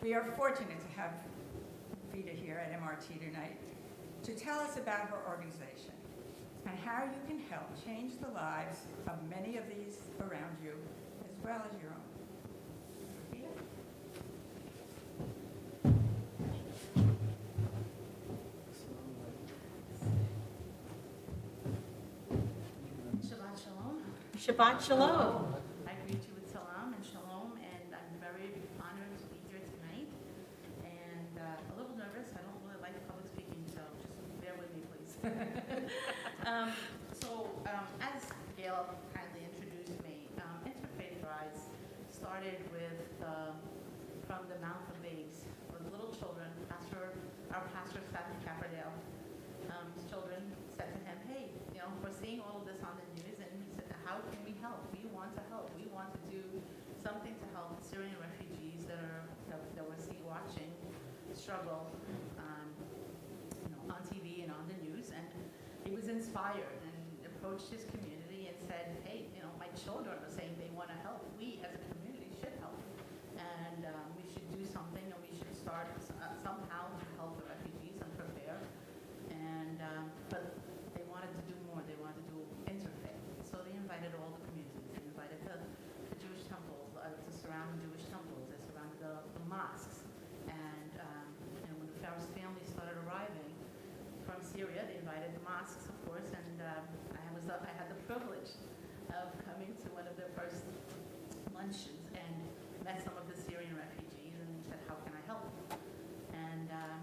We are fortunate to have Vida here at MRT tonight to tell us about her organization and how you can help change the lives of many of these around you, as well as your own. Vida? Shabbat Shalom. Shabbat Shalom. I greet you with salam and shalom, and I'm very honored to be here tonight. And a little nervous. I don't really like public speaking, so just bear with me, please. As Gail kindly introduced me, Interfaith Rise started with from the mouth of babes, with little children. Our pastor, Stephen Capperdale, his children said to him, "Hey, we're seeing all of this on the news," and he said, "How can we help? We want to help. We want to do something to help Syrian refugees that we're watching struggle, on TV and on the news." And he was inspired and approached his community and said, "Hey, my children are saying they want to help. We as a community should help, and we should do something, and we should start somehow to help the refugees and prepare." And but they wanted to do more. They wanted to do interfaith. So they invited all the communities. They invited the Jewish temples, the surrounding Jewish temples. They surrounded the mosques. And when Syria. They invited mosques, of course, and I had the privilege of coming to one of their first luncheons and met some of the Syrian refugees and said, how can I help? And I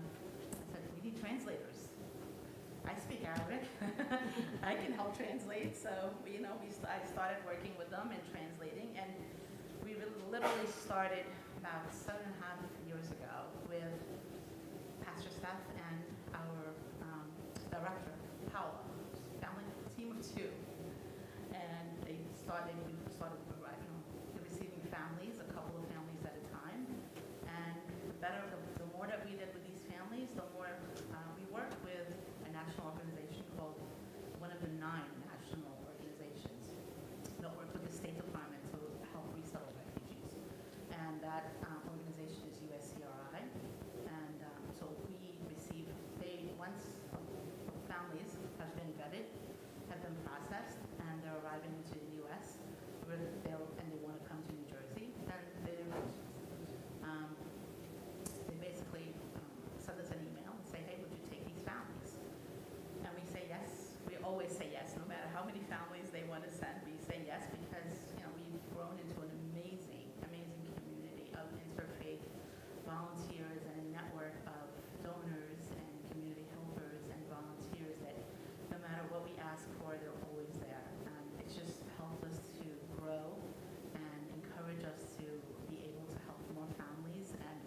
said, we need translators. I speak Arabic. I can help translate. So, I started working with them and translating. And we literally started about 7.5 years ago with Pastor Steph and our director, Paula, family team of 2. And we started receiving families, a couple of families at a time. And the more that we did with these families, the more we worked with a national organization called, one of the 9 national organizations that work with the State Department to help resettle refugees. And that organization is USCRI. And so we receive, once families have been vetted, have been processed, and they're arriving into the U.S., and they want to come to New Jersey, then they basically send us an email and say, hey, would you take these families? And we say yes. We always say yes, no matter how many families they want to send. We say yes because we've grown into an amazing, amazing community of interfaith volunteers and a network of donors and community helpers and volunteers that no matter what we ask for, they're always there. It's just helped us to grow and encourage us to be able to help more families, and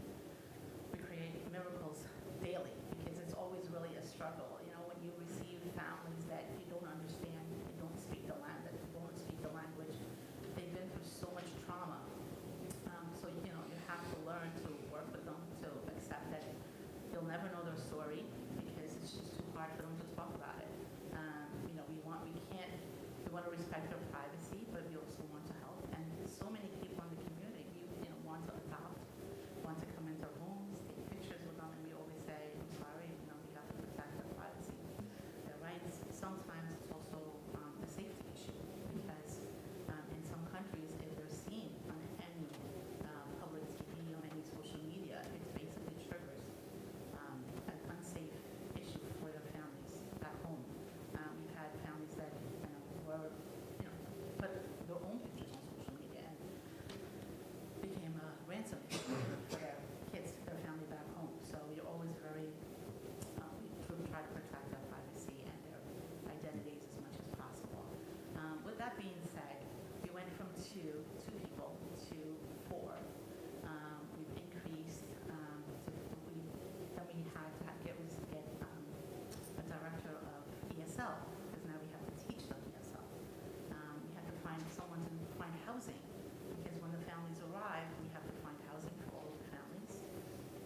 we create miracles daily because it's always really a struggle. When you receive families that you don't understand, you don't speak the language, they've been through so much trauma. So you have to learn to work with them, to accept that you'll never know their story because it's just too hard for them to talk about it. We want to respect their privacy, but we also want to help. And so many people in the community, want to adopt, want to come into our homes, take pictures with them, and we always say, I'm sorry, we have to protect their privacy, their rights. Sometimes it's also a safety issue because in some countries, if they're seen on any public TV, on any social media, it basically triggers an unsafe issue for their families back home. We've had families that put their own pictures on social media and became a ransom for their kids, their family back home. So we're always we try to protect their privacy and their identities as much as possible. With that being said, we went from two people to 4. We've increased, then we had to get a director of ESL, because now we have to teach them ESL. We had to find someone to find housing, because when the families arrive, we have to find housing for all of the families.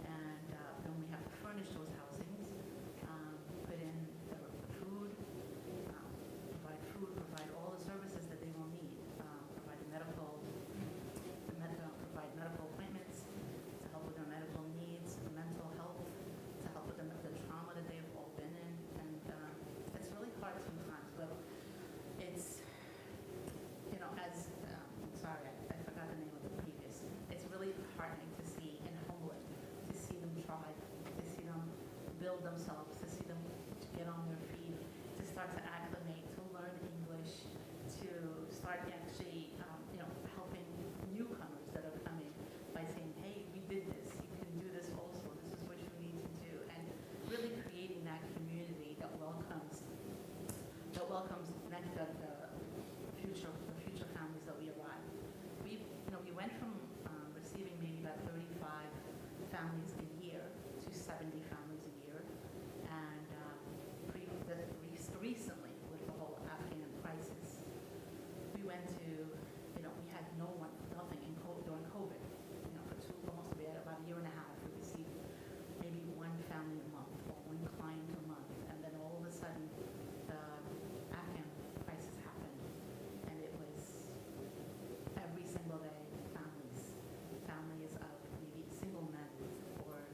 And then we have to furnish those housings, put in the food, provide all the services that they will need, provide medical appointments to help with their medical needs, mental health, to help with the trauma that they've all been in. And it's really hard sometimes, but it's, I'm sorry, I forgot the name of the previous. It's really heartening to see and humbling to see them try, to see them build themselves, to see them get on their feet, to start to acclimate, to learn English, to start actually, helping newcomers that are coming by saying, hey, we did this, you can do this also, this is what you need to do, and really creating that community that welcomes the future families that we arrive. We went from receiving maybe about 35 families a year to 70 families a year, and recently with the whole Afghan crisis, we went to, we had nothing during COVID. We had about a year and a half. We received maybe 1 family a month or 1 client a month, and then all of a sudden the Afghan crisis happened, and it was every single day families of maybe single men or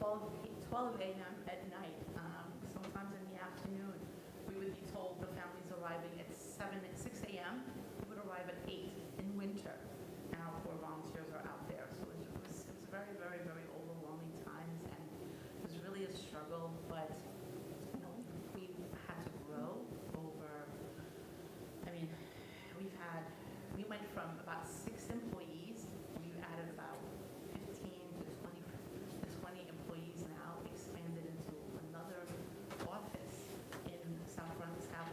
12 a.m. at night, sometimes in the afternoon. We would be told the families arriving at 6 a.m. We would arrive at 8 in winter, and our poor volunteers are out there. So it was very, very, very overwhelming times, and it was really a struggle, but you know, we had to grow over, I mean, we went from about 6 employees, we've added about 15 to 20 employees now, expanded into another office in South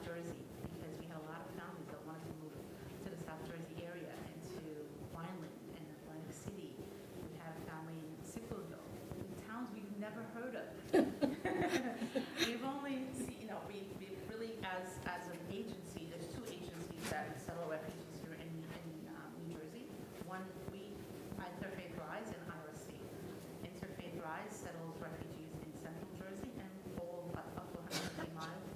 Jersey, because we had a lot of families that wanted to move to the South Jersey area and to Vineland and Atlantic City. We had a family in Clissold, towns we've never heard of. We've only seen, we really, as an agency, there's 2 agencies that settle refugees here in New Jersey. One, Interfaith Rise and IRC. Interfaith Rise settles refugees in Central Jersey and all up to 150 miles,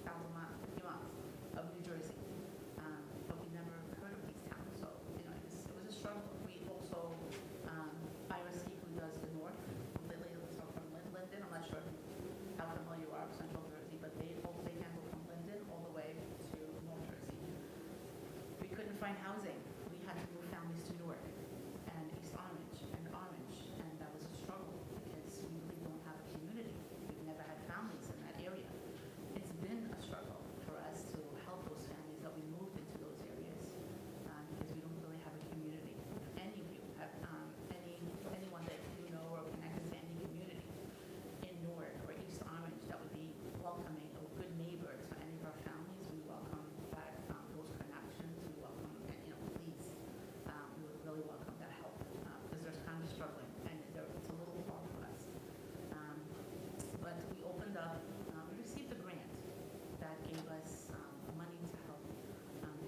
50,000 miles, 50 miles of New Jersey. But we never heard of these towns, so it was a struggle. We also, IRC, who does the north, completely, so from Linden, I'm not sure how familiar you are with Central Jersey, but they handle from Linden all the way to North Jersey. We couldn't find housing. We had to move families to Newark and East Orange, and that was a struggle because we really don't have a community. We've never had families in that area. It's been a struggle for us to help those families that we moved into those areas because we don't really have a community. If any of you have anyone that you know or connected to any community in Newark or East Orange that would be welcoming or good neighbor to any of our families, we welcome that, those connections. We welcome, please, we would really welcome that help because they're kind of struggling and it's a little hard for us. But we opened up, we received a grant that gave us money to help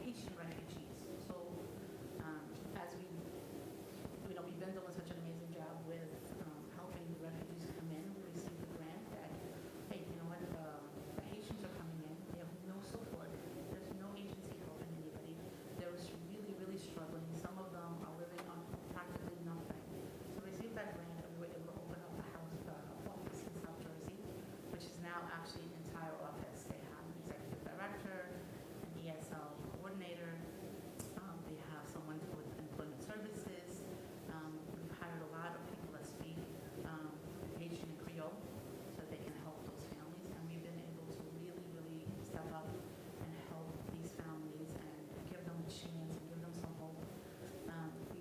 Haitian refugees. So as we've been doing such an amazing job with helping the refugees come in, we received a grant that, hey, you know what, the Haitians are coming in, they have no support, there's no agency helping anybody, they're really, really struggling. Some of them are living on practically nothing. So we received that grant and we were able to open up a office in South Jersey, which is now actually an entire office. They have an executive director, an ESL coordinator, they have someone with employment services. We've hired a lot of people that speak Haitian and Creole so that they can help those families. And we've been able to really, really step up and help these families and give them a chance and give them some hope. We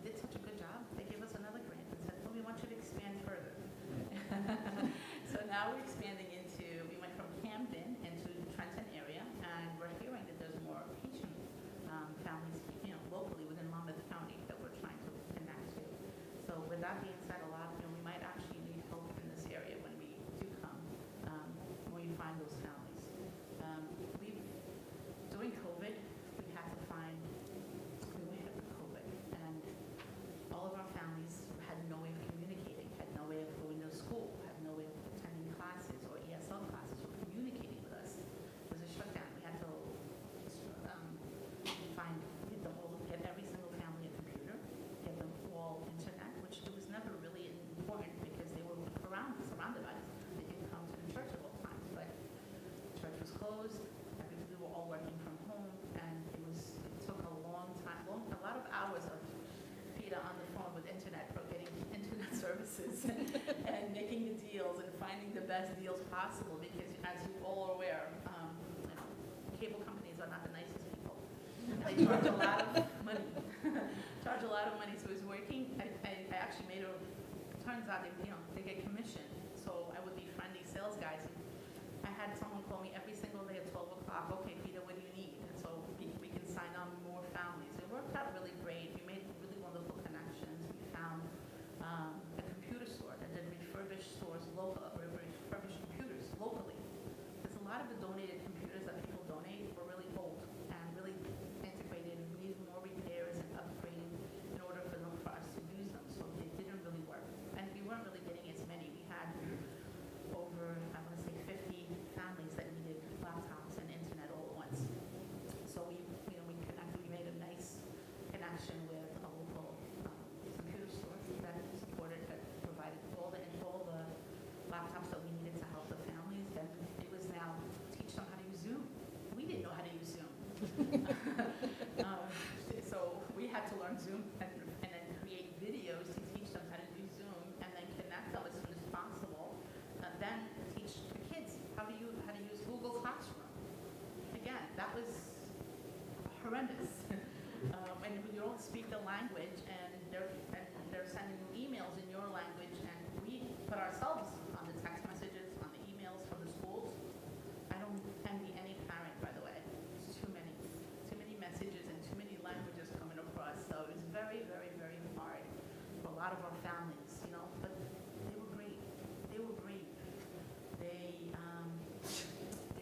did such a good job. They gave us another grant and said, well, we want you to expand further. So now we're expanding we went from Camden into Trenton area, and we're hearing that there's more Haitian families, locally within Monmouth County that we're trying to connect to. So with that being said, we might actually need help in this area when we do come, when we find those families. During COVID, we were hit with COVID, and all of our families had no way of communicating, had no way of going to school, had no way of attending classes or ESL classes or communicating with us. It was a shutdown. We had to get every single family a computer, get them all internet, which it was never really important because they were surrounded by us. They didn't come to the church at all times, but church was closed. We were all working from home, and it took a long time, a lot of hours of Peter on the phone with internet for getting internet services and making the deals and finding the best deals possible because, as you all are aware, cable companies are not the nicest people. They charge a lot of money. So it was working. I actually made turns out they get commission. So I would be friendly sales guys. I had someone call me every single day at 12 o'clock. Okay, Peter, what do you need? And so we can sign on more families. It worked out really great. We made really wonderful connections. We found a computer store that did refurbished computers locally. Because a lot of the donated computers that people donate were really old and really antiquated and needed more repairs and upgrading in order for us to use them. So they didn't really work. And we weren't really getting as many. We had over, I want to say, 50 families that needed horrendous. And when you don't speak the language and they're sending you emails in your language, and we put ourselves on the text messages, on the emails from the schools. I don't envy any parent, by the way. It's too many messages and too many languages coming across. So it's very, very, very hard for a lot of our families, you know. But they were great. They were brave. They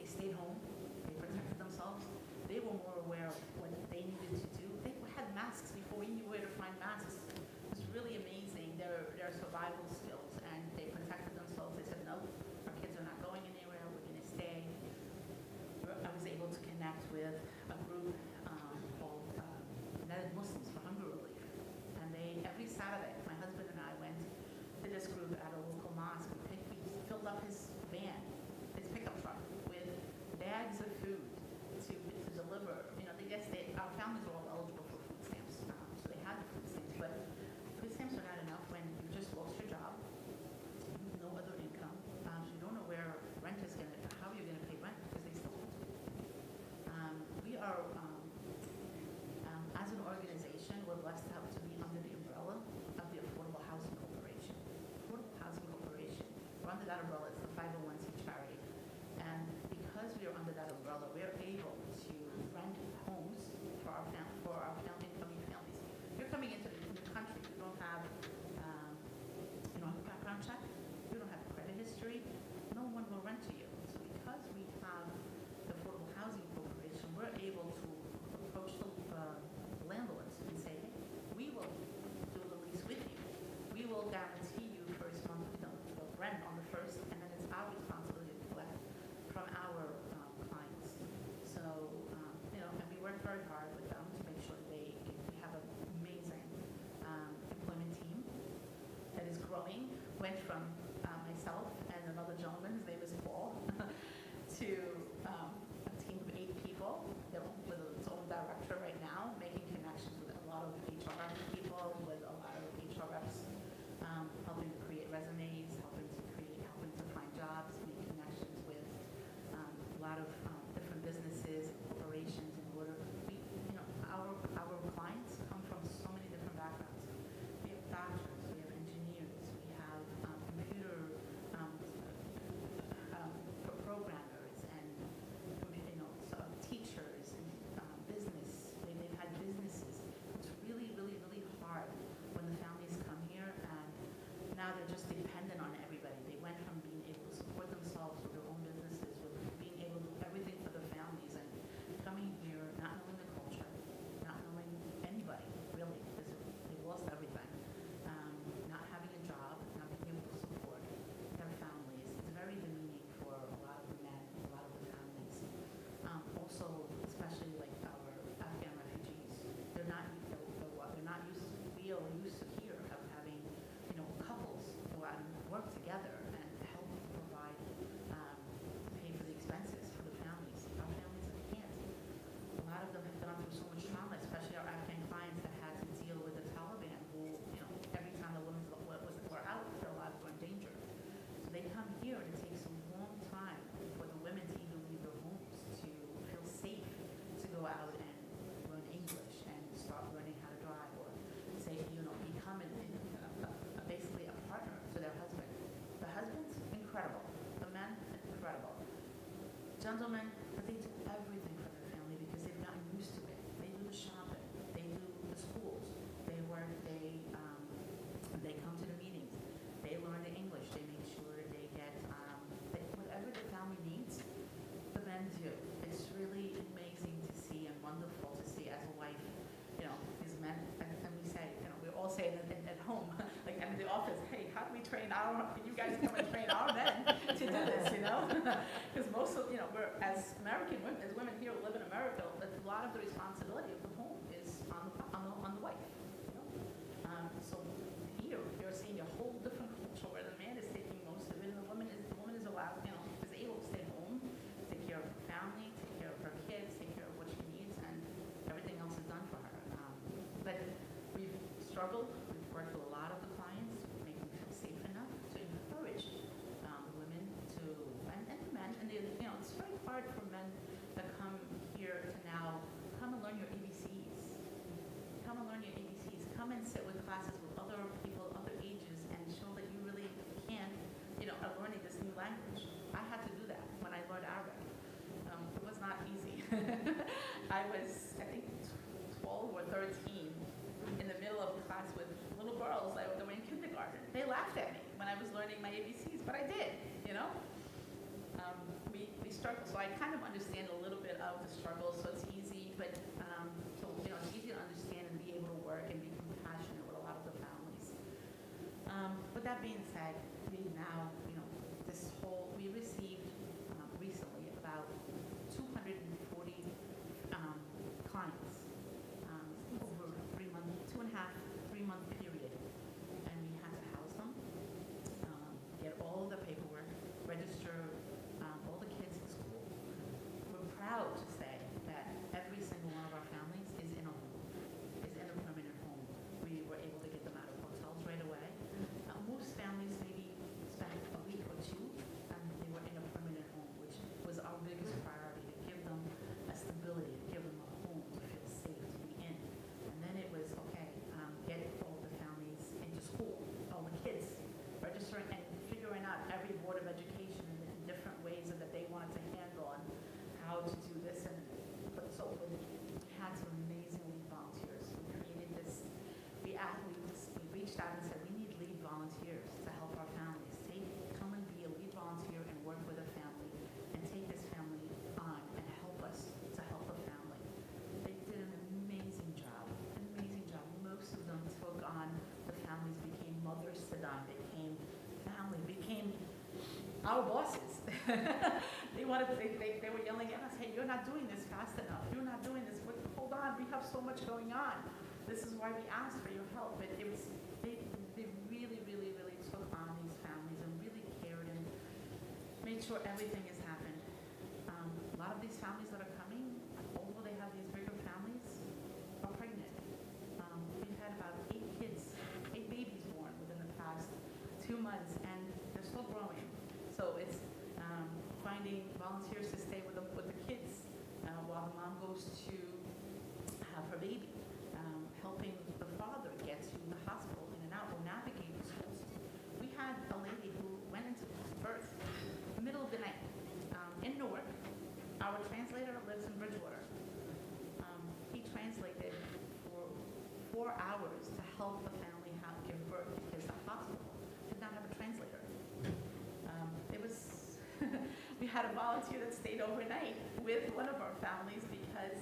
stayed home. They protected themselves. They were more aware of what they needed to do. They had masks before we knew where to find masks. It was really amazing, their survival skills, and they protected themselves. They said, no, our kids are not going anywhere. We're going to stay. I was able to connect with a group called United Muslims for Hunger Relief. And every Saturday, my husband and I went to this group at a local mosque. We filled up his van, his pickup truck, with bags of food to deliver. You know, our families are all eligible for food stamps, so they had the food stamps. But food stamps are not enough when you just lost your job, no other income. You don't know where rent is how you're going to pay rent because they still won't. We are, as an organization, we're blessed to be under the umbrella of the Affordable Housing Corporation. Affordable Housing Corporation, we're under that umbrella. It's the 501c charity. And because we are under that umbrella, we're able to rent homes for our incoming families. You're coming into the country. You don't have a background check. You don't have credit history. No one will rent to you. So because we have the Affordable Housing Corporation, we're able to approach the landlords and say, hey, we will do the lease with you. We will guarantee you first month, the rent on the first, and then it's our responsibility to collect from our clients. So, and we work very hard with them to make sure we have an amazing employment team that is growing. Went from myself and another gentleman, his name is Paul, to a team of 8 people. They're with its own director right now, making connections with a lot of HR people, with a lot of HR reps, helping to create resumes, helping to find jobs, make connections with a lot of different businesses, corporations, in order. Our clients come from so many different backgrounds. We have doctors, we have engineers, we have computer programmers, and teachers, and business. They've had businesses. It's really, really, really hard when the families come here, and now they're just dependent on everybody. They went from being able to support themselves with their own businesses, with being able to do everything for their families, and coming here, not knowing the culture, not knowing anybody, really, because they lost everything. Not having a job, not being able to support their families. It's very demeaning for a lot of the men, a lot of the families. Also, especially like our Afghan refugees, they're not used. We are used to here of having, couples go out and work together and help provide, pay for the expenses for the families. Our families can't. A lot of them have gone through so much trauma, especially our Afghan clients that had to deal with the Taliban, who, every time the women were out, their lives were in danger. So they come here, and it takes a long time for the women to even leave their homes, to feel safe to go out and learn English and start learning how to drive, or say, become basically a partner to their husband. The husband's incredible. The men, incredible. Gentlemen, but they do everything for their family because they've gotten used to it. They do the shopping. They do the schools. They work. They come to the meetings. They learn the English. They make sure they get whatever the family needs, the men do. It's really amazing to see and wonderful to see as a wife. These men, and we say, we all say it at home, like in the office, hey, how do we train you guys come and train our men to do this, Because most of, we're, as American women, as women here who live in America, a lot of the responsibility of the home is on the wife, So here, you're seeing a whole different culture where the man is taking most of it, and the woman is allowed, is able to stay home, take care of her family, take care of her kids, take care of what she needs, and everything else is done for her. But we've struggled. We've worked with a lot of the clients, make them feel safe enough to encourage women to, and men, and it's very hard for men that come here to now come and learn learn your ABCs. Come and learn your ABCs. Come and sit with classes with other people, other ages, and show that you really can, are learning this new language. I had to do that when I learned Arabic. It was not easy. I was, I think, 12 or 13 in the middle of a class with little girls that were in kindergarten. They laughed at me when I was learning my ABCs, but I did, We struggle, so I kind of understand a little bit of the struggle, so it's easy, but, it's easy to understand and be able to work and be compassionate with a lot of the families. With that being said, we now, we received recently about 240 clients over 3 month, 2.5, 3 month period. And we had to house them, get all of the paperwork, register all the kids in school. We're proud to say that every single one of our families is in a home, is in a permanent home. We were able to get them out of hotels right away. Most families maybe spent a week or two, and they were in a permanent home, which was our biggest priority, to give them a stability, to give them a home to feel safe to be in. And then it was, okay, get all the families into school, all the kids, registering and figuring out every board of education in different ways that they wanted to handle on how to do this. And so we had some amazing lead volunteers. We created this, we reached out and said, we need lead volunteers to help our families. Come and be a lead volunteer and work with a family and take this family on and help us to help a family. They did an amazing job, Most of them took on the families, became mothers to them, became our bosses. They were yelling at us, hey, you're not doing this fast enough. You're not doing this. Hold on, we have so much going on. This is why we asked for your help. But they really, really, really took on these families and really cared and made sure everything has happened. A lot of these families that are coming, although they have these bigger families, are pregnant. We've had about 8 babies born within the past 2 months, and they're still growing. So it's finding volunteers to stay with the kids while the mom goes to have her baby, helping the father get to the hospital in and out, or navigate the school system. We had a lady who went into birth in the middle of the night in Newark. Our translator lives in Bridgewater. He translated for 4 hours to help the family give birth because the hospital did not have a translator. We had a volunteer that stayed overnight with one of our families because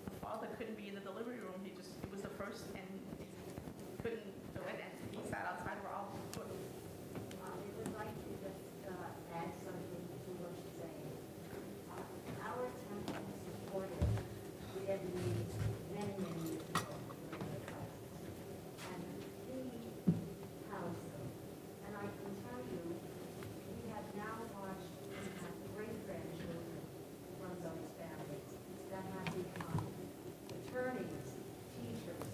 the father couldn't be in the delivery room. It was the first, and he couldn't do it, and he sat outside. We're all We would like to just add something to what you're saying. Our temple supported Vietnamese many years ago during the crisis, and we housed them. And I can tell you, we have now watched great-grandchildren from those families that have become attorneys, teachers,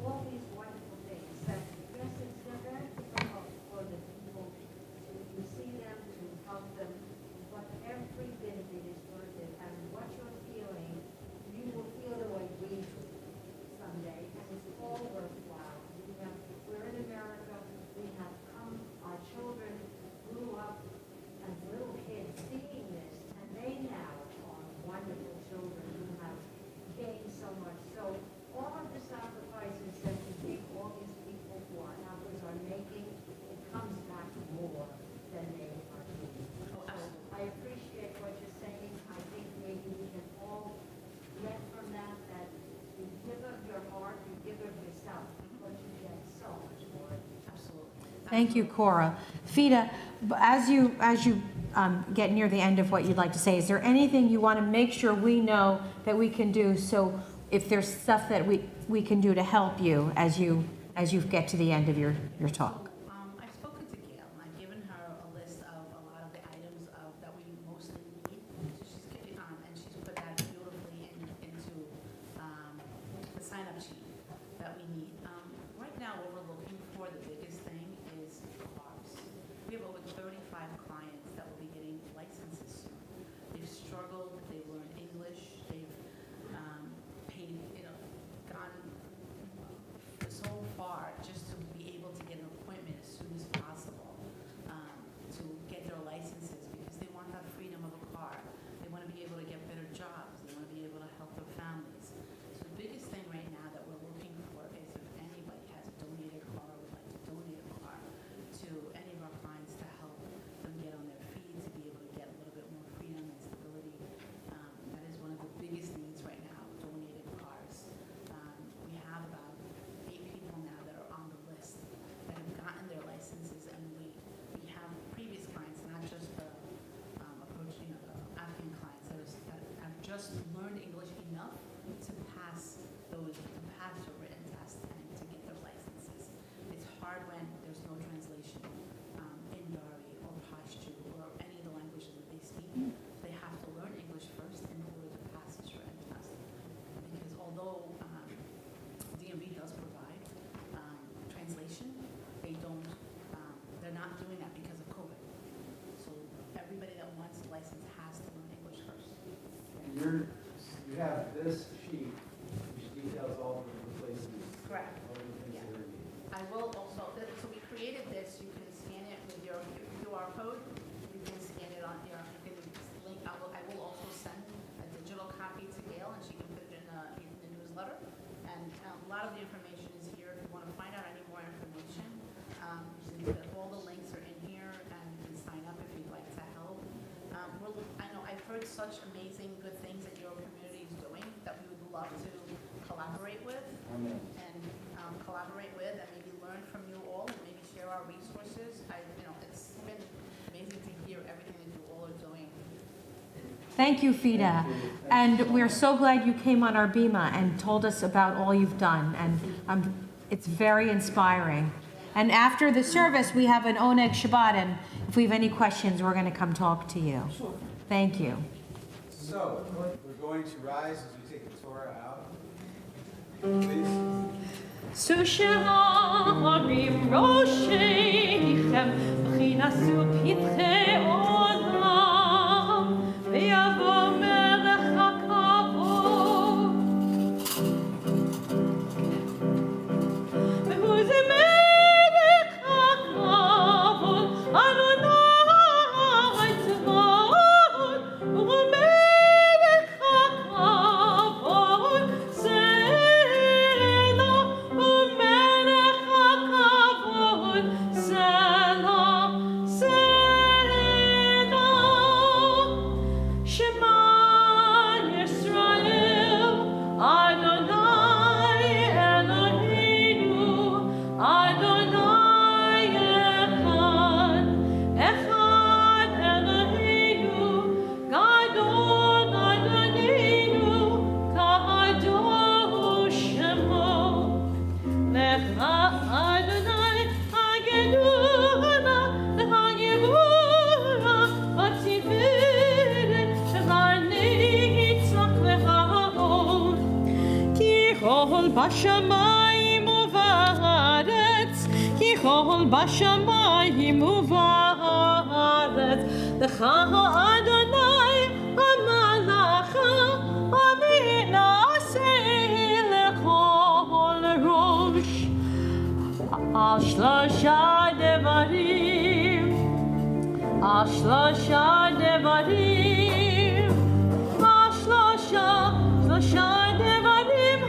all these wonderful things that, yes, they're very difficult for the people to see them, to help them, but every bit of it is worth it. And what you're feeling, you will feel the way we do someday, and it's all worthwhile. We're in America, we have come, our children grew up as little kids seeing this, and they now are wonderful children who have gained so much. So all of the sacrifices that we think all these people who are helpers are making, it comes back more than they are doing. So I appreciate what you're saying. I think maybe we can all get from that you give of your heart, you give of yourself, but you get so much more. absolutely. Thank you, Cora. Fida, as you get near the end of what you'd like to say, is there anything you want to make sure we know that we can do, so if there's stuff that we can do to help you as you get to the end of your talk? I've spoken to Gail, and I've given her a list of a lot of the items that we mostly need. So she's getting on, and she's put that beautifully into the sign-up sheet that we need. Right now, what we're looking for, the biggest thing is cars. We have over 35 clients that will be getting licenses soon. They've struggled, they've learned English, they've just learn English enough to pass a written test and to get their licenses. It's hard when there's no translation in Dari or Pashto or any of the languages that they speak. They have to learn English first in order to pass this written test. Because although DMV does provide translation, they're not doing that because of COVID. So everybody that wants a license has to learn English first. And you have this sheet which details all of the places. Correct. All the things Yeah. that are needed. I will also, so we created this, you can scan it with your QR code, you can scan it on your, you can link, I will also send a digital copy to Gail, and she can put it in the newsletter. And a lot of the information is here, if you want to find out any more information, all the links are in here, and you can sign up if you'd like to help. I know I've heard such amazing, good things that your community is doing, that we would love to collaborate with Amen. and collaborate with, and maybe learn from you all, and maybe share our resources. It's been amazing to hear everything that you all are doing. Thank you, Fida. And we're so glad you came on our Bima and told us about all you've done. And it's very inspiring. And after the service, we have an Oneg Shabbat, and if we have any questions, we're going to come talk to you. Thank you. So, we're going to rise as we take the Torah out. Please. Susharim Rosheichem V'chinasu Pitchei Olam V'yavo Melech HaKavod V'hu ze Melech HaKavod Adonai Tzvaot V'hu Melech HaKavod Bashamayim uvaretz, Yichol bashamayim uvaretz, Lecha Adonai Amalacha, Aminaseh lechol rosh. Al shlosha devarim, Al shlosha devarim, Al shlosha devarim.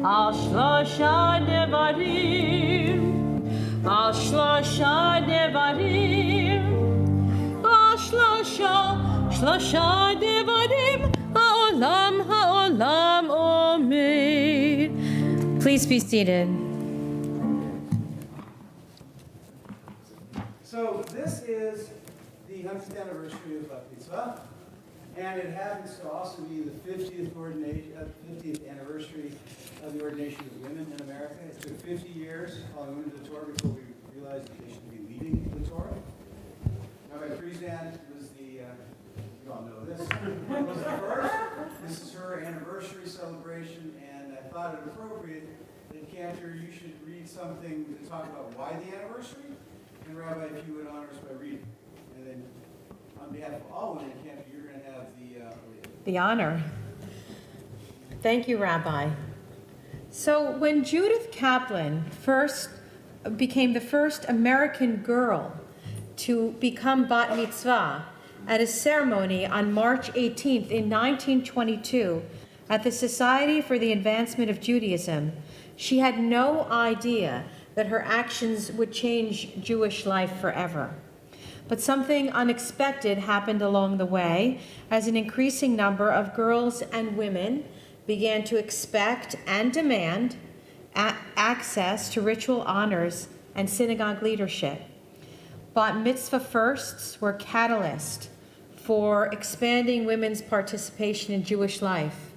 Al shlosha devarim, al shlosha devarim, al shlosha devarim, ha'olam omer. Please be seated. So this is the 100th anniversary of Bat Mitzvah, and it happens to also be the 50th anniversary of the ordination of women in America. It took 50 years following women to the Torah before we realized that they should be leading the Torah. Rabbi Friesand was the, you all know this, was the first. This is her anniversary celebration, and I thought it appropriate that Cantor, you should read something to talk about why the anniversary, and Rabbi, if you would honor us by reading. And then on behalf of all women in Cantor, you're going to have the honor. Thank you, Rabbi. So when Judith Kaplan became the first American girl to become bat mitzvah at a ceremony on March 18th in 1922 at the Society for the Advancement of Judaism, she had no idea that her actions would change Jewish life forever. But something unexpected happened along the way as an increasing number of girls and women began to expect and demand access to ritual honors and synagogue leadership. Bat mitzvah firsts were catalyst for expanding women's participation in Jewish life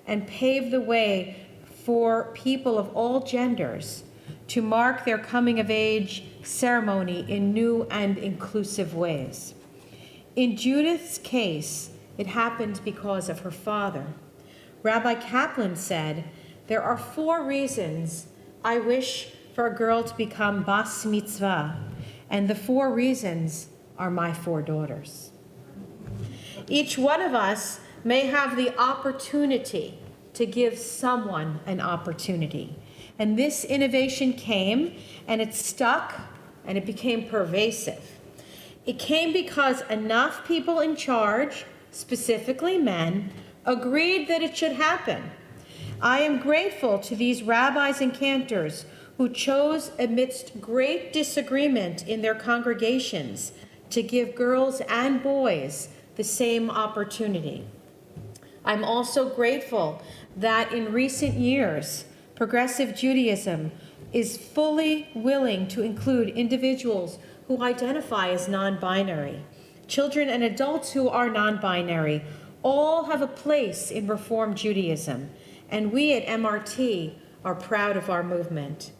and paved the way for people of all genders to mark their coming of age ceremony in new and inclusive ways. In Judith's case, it happened because of her father. Rabbi Kaplan said, "There are 4 reasons I wish for a girl to become bas mitzvah, and the 4 reasons are my 4 daughters." Each one of us may have the opportunity to give someone an opportunity. And this innovation came, and it stuck, and it became pervasive. It came because enough people in charge, specifically men, agreed that it should happen. I am grateful to these rabbis and cantors who chose, amidst great disagreement in their congregations, to give girls and boys the same opportunity. I'm also grateful that in recent years, progressive Judaism is fully willing to include individuals who identify as non-binary. Children and adults who are non-binary all have a place in Reform Judaism, and we at MRT are proud of our movement.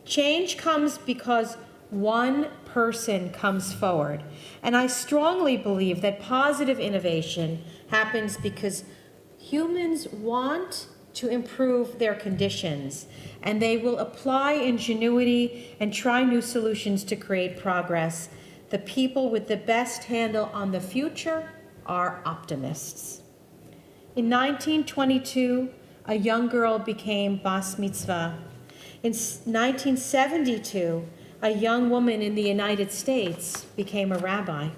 Change comes because one person comes forward, and I strongly believe that positive innovation happens because humans want to improve their conditions, and they will apply ingenuity and try new solutions to create progress. The people with the best handle on the future are optimists. In 1922, a young girl became bas mitzvah. In 1972, a young woman in the United States became a rabbi.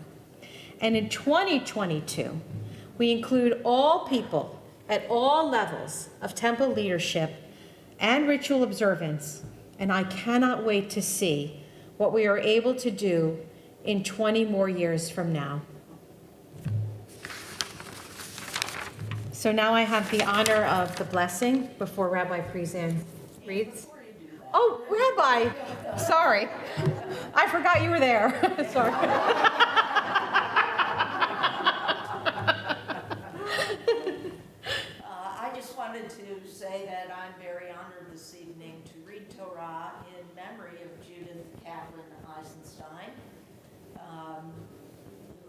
And in 2022, we include all people at all levels of temple leadership and ritual observance, and I cannot wait to see what we are able to do in 20 more years from now. So now I have the honor of the blessing before Rabbi Prezan reads. Oh, Rabbi, sorry. I forgot you were there. Sorry. I just wanted to say that I'm very honored this evening to read Torah in memory of Judith Kaplan Eisenstein,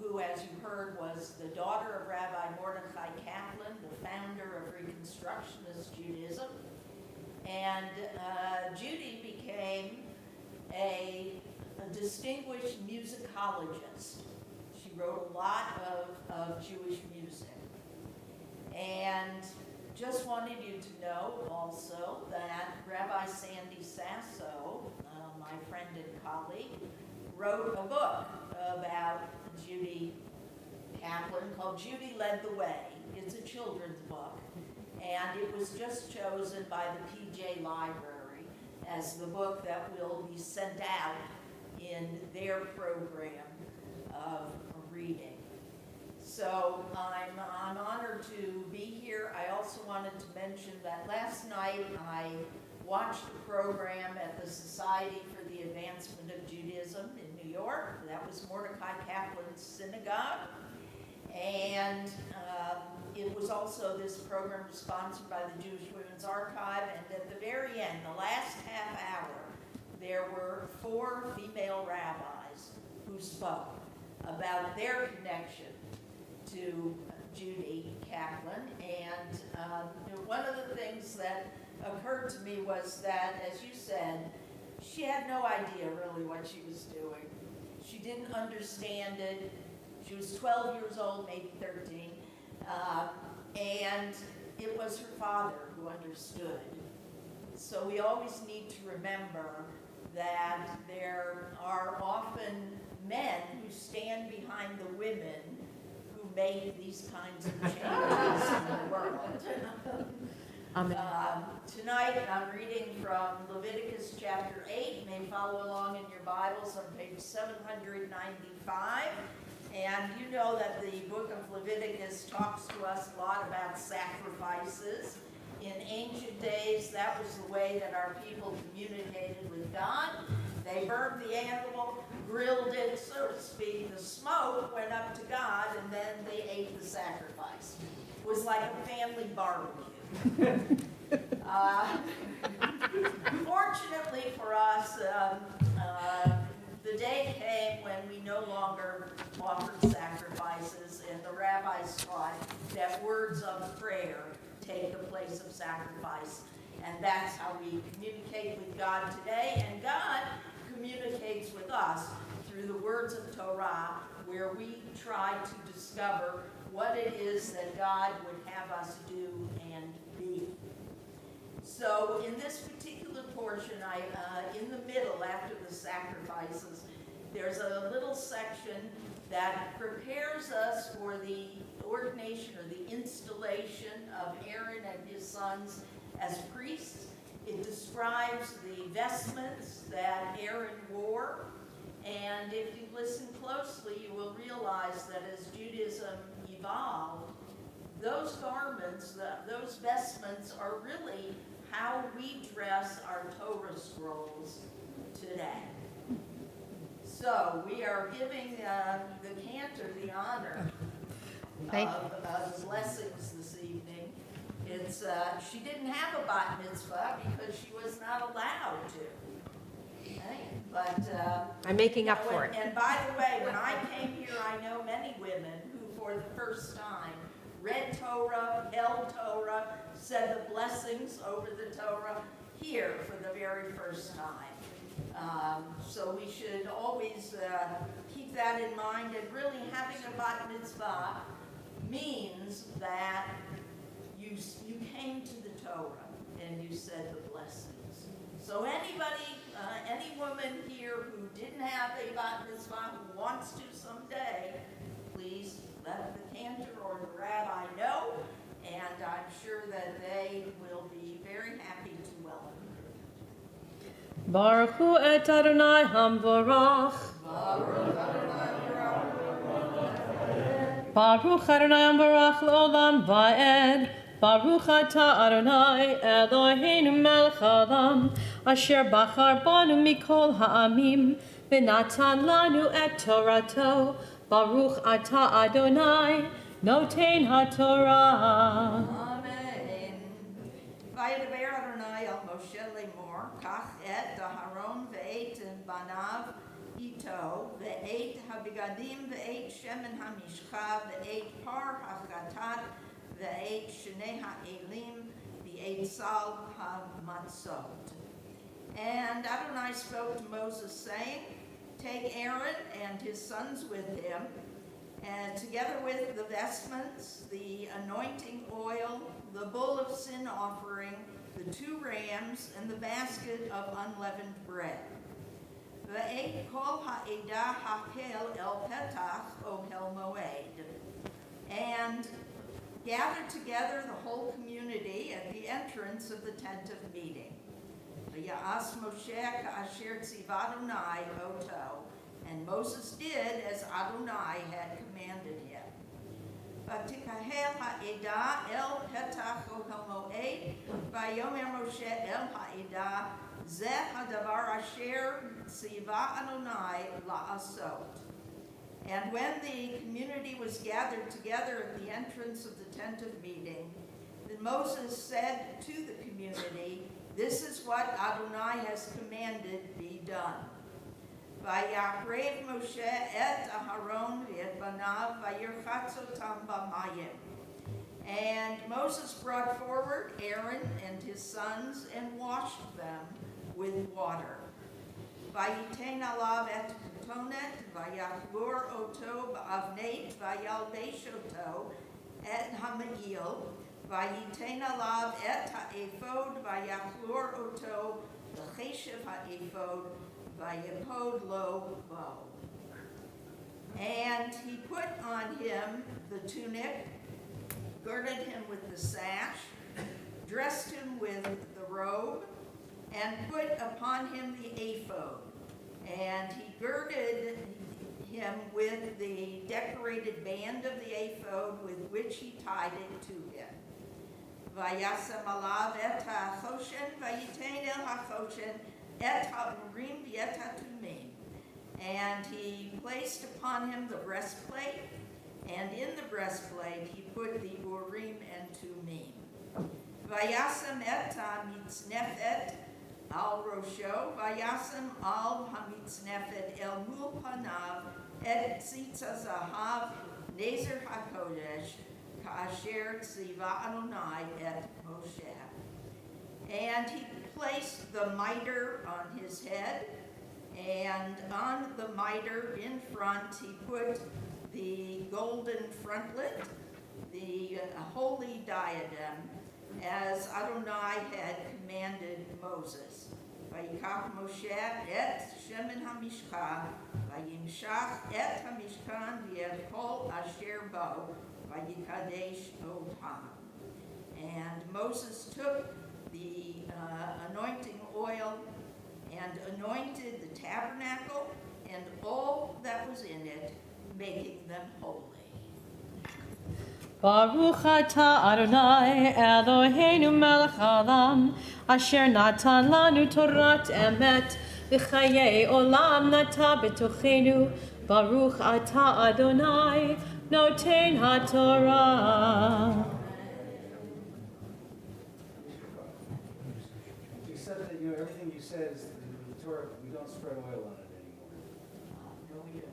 who, as you heard, was the daughter of Rabbi Mordechai Kaplan, the founder of Reconstructionist Judaism. And Judy became a distinguished musicologist. She wrote a lot of Jewish music. And just wanted you to know also that Rabbi Sandy Sasso, my friend and colleague, wrote a book about Judy Kaplan called Judy Led the Way. It's a children's book. And it was just chosen by the PJ Library as the book that will be sent out in their program of reading. So I'm honored to be here. I also wanted to mention that last night I watched a program at the Society for the Advancement of Judaism in New York. That was Mordecai Kaplan's synagogue. And it was also, this program was sponsored by the Jewish Women's Archive, and at the very end, the last half hour, there were 4 female rabbis who spoke about their connection to Judy Kaplan. And one of the things that occurred to me was that, as you said, she had no idea really what she was doing. She didn't understand it. She was 12 years old, maybe 13, and it was her father who understood. So we always need to remember that there are often men who stand behind the women who make these kinds of changes in the world. Tonight I'm reading from Leviticus chapter 8. You may follow along in your Bibles on page 795. And you know that the book of Leviticus talks to us a lot about sacrifices. In ancient days, that was the way that our people communicated with God. They burned the animal, grilled it, so to speak. The smoke went up to God, and then they ate the sacrifice. It was like a family barbecue. Fortunately for us, the day came when we no longer offered sacrifices, and the rabbis taught that words of prayer take the place of sacrifice. And that's how we communicate with God today. And God communicates with us through the words of Torah, where we try to discover what it is that God would have us do and be. So in this particular portion, in the middle, after the sacrifices, there's a little section that prepares us for the ordination or the installation of Aaron and his sons as priests. It describes the vestments that Aaron wore. And if you listen closely, you will realize that as Judaism evolved, those garments, those vestments are really how we dress our Torah scrolls today. So we are giving the Cantor the honor of blessings this evening. It's she didn't have a bat mitzvah because she was not allowed to. Okay? But I'm making up for it. And by the way, when I came here, I know many women who, for the first time, read Torah, held Torah, said the blessings over the Torah here for the very first time. So we should always keep that in mind. And really, having a bat mitzvah means that you came to the Torah and you said the blessings. So anybody, any woman here who didn't have a bat mitzvah, who wants to someday, please let the Cantor or the rabbi know, and I'm sure that they will be very happy to welcome you. Baruch hu et Adonai hamvorach. Baruch Adonai hamvorach le'olam va'ed. Baruch atah Adonai Eloheinu melech haolam, asher bachar banu mikol ha'amim, v'natan lanu et Torato. Baruch atah Adonai noten haTorah. Amen. Vayedaber Adonai el Moshe lemor, kach et Aharon ve'et banav ito, ve'et habigadim ve'et shemen hamishcha, ve'et par hachatat, ve'et shnei ha'elim, ve'et sal ha'matzot. And Adonai spoke to Moses, saying, take Aaron and his sons with him, and together with the vestments, the anointing oil, the bull of sin offering, the 2 rams, and the basket of unleavened bread. Ve'et kol ha'edah hakel el petach ohel moed. And gathered together the whole community at the entrance of the tent of meeting. V'ya'as Moshe ka'asher tziva Adonai oto. And Moses did as Adonai had commanded him. V'tikahel ha'edah el petach ohel moed, v'yomer Moshe el ha'edah, zeh hadavar asher tziva Adonai la'asot. And when the community was gathered together at the entrance of the tent of meeting, then Moses said to the community, this is what Adonai has commanded be done. Vayakrev Moshe et Aharon v'et banav vayirchatzotam b'mayim. And Moses brought forward Aaron and his sons and washed them with water. Vayiten alav et ketonet vayachbur oto ba'avneit vayalbesh oto et ha'me'il. Vayiten alav et ha'ephod vayachlor oto l'cheshev ha'ephod vayepod lo bo. And he put on him the tunic, girded him with the sash, dressed him with the robe, and put upon him the ephod. And he girded him with the decorated band of the ephod with which he tied it to him. Vayasem alav et ha'choshen, vayitein el ha'choshen, et ha'urim v'et ha'tumim. And he placed upon him the breastplate, and in the breastplate he put the Urim and Tumim. Vayasam et ha'mitznefet al rosho, vayasam al ha'mitznefet el mul panav, et tzitza zahav nezer hakodesh, ka'asher tziva Adonai et Moshe. And he placed the mitre on his head, and on the mitre in front he put the golden frontlet, the holy diadem, as Adonai had commanded Moses. Vayikach Moshe et shemen hamishkan, vayimshach et hamishkan v'et kol asher bo, vayikadesh otam. And Moses took the anointing oil and anointed the tabernacle and all that was in it, making them holy. Baruch atah Adonai Eloheinu melech haolam, asher natan lanu torat emet, v'chayei olam nata b'tochenu. Baruch atah Adonai noten haTorah. Except that, everything you said is the Torah, we don't spread oil on it anymore. No, we do.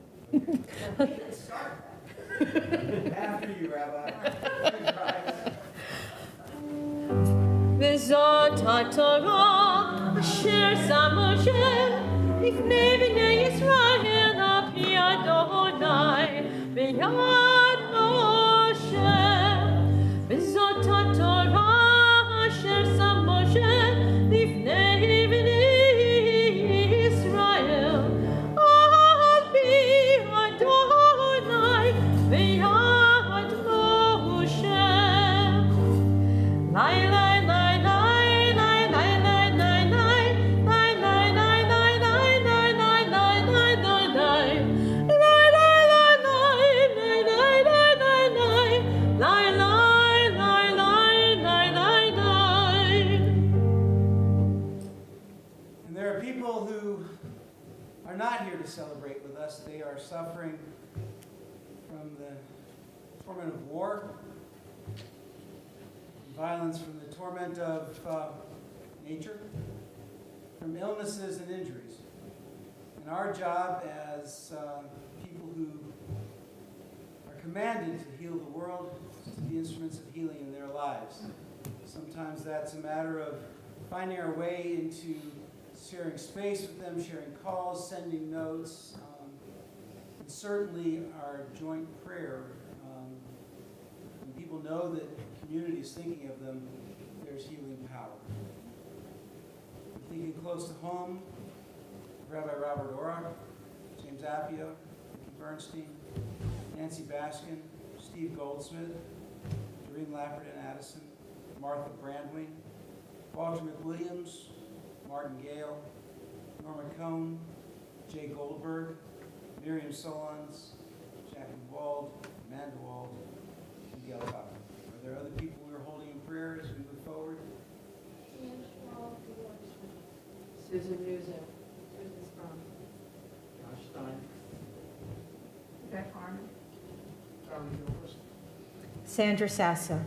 We can start that. After you, Rabbi. V'zot haTorah asher sam Moshe lifnei bnei Yisrael al pi Adonai b'yad Moshe. V'zot haTorah asher sam Moshe lifnei bnei Yisrael al pi Adonai b'yad Moshe. Lai lai lai lai lai lai lai lai lai lai lai lai lai lai lai lai lai lai lai And there are people who are not here to celebrate with us. They are suffering from the torment of war, violence from the torment of nature, from illnesses and injuries. And our job as people who are commanded to heal the world is to be instruments of healing in their lives. Sometimes that's a matter of finding our way into sharing space with them, sharing calls, sending notes, and certainly our joint prayer. When people know that the community is thinking of them, there's healing power. I'm thinking close to home, Rabbi Robert Orach, James Appio, Nikki Bernstein, Nancy Baskin, Steve Goldsmith, Doreen Lapperton Addison, Martha Brandwing, Walter McWilliams, Martin Gale, Norma Cohn, Jay Goldberg, Miriam Solons, Jackie Wald, Amanda Wald, and Gail Cochran. Are there other people we are holding in prayer as we move forward? Susan Newsom. Susan Sprung. Josh Stein. Beck Harmon. Charlie Gilchrist. Sandra Sassa.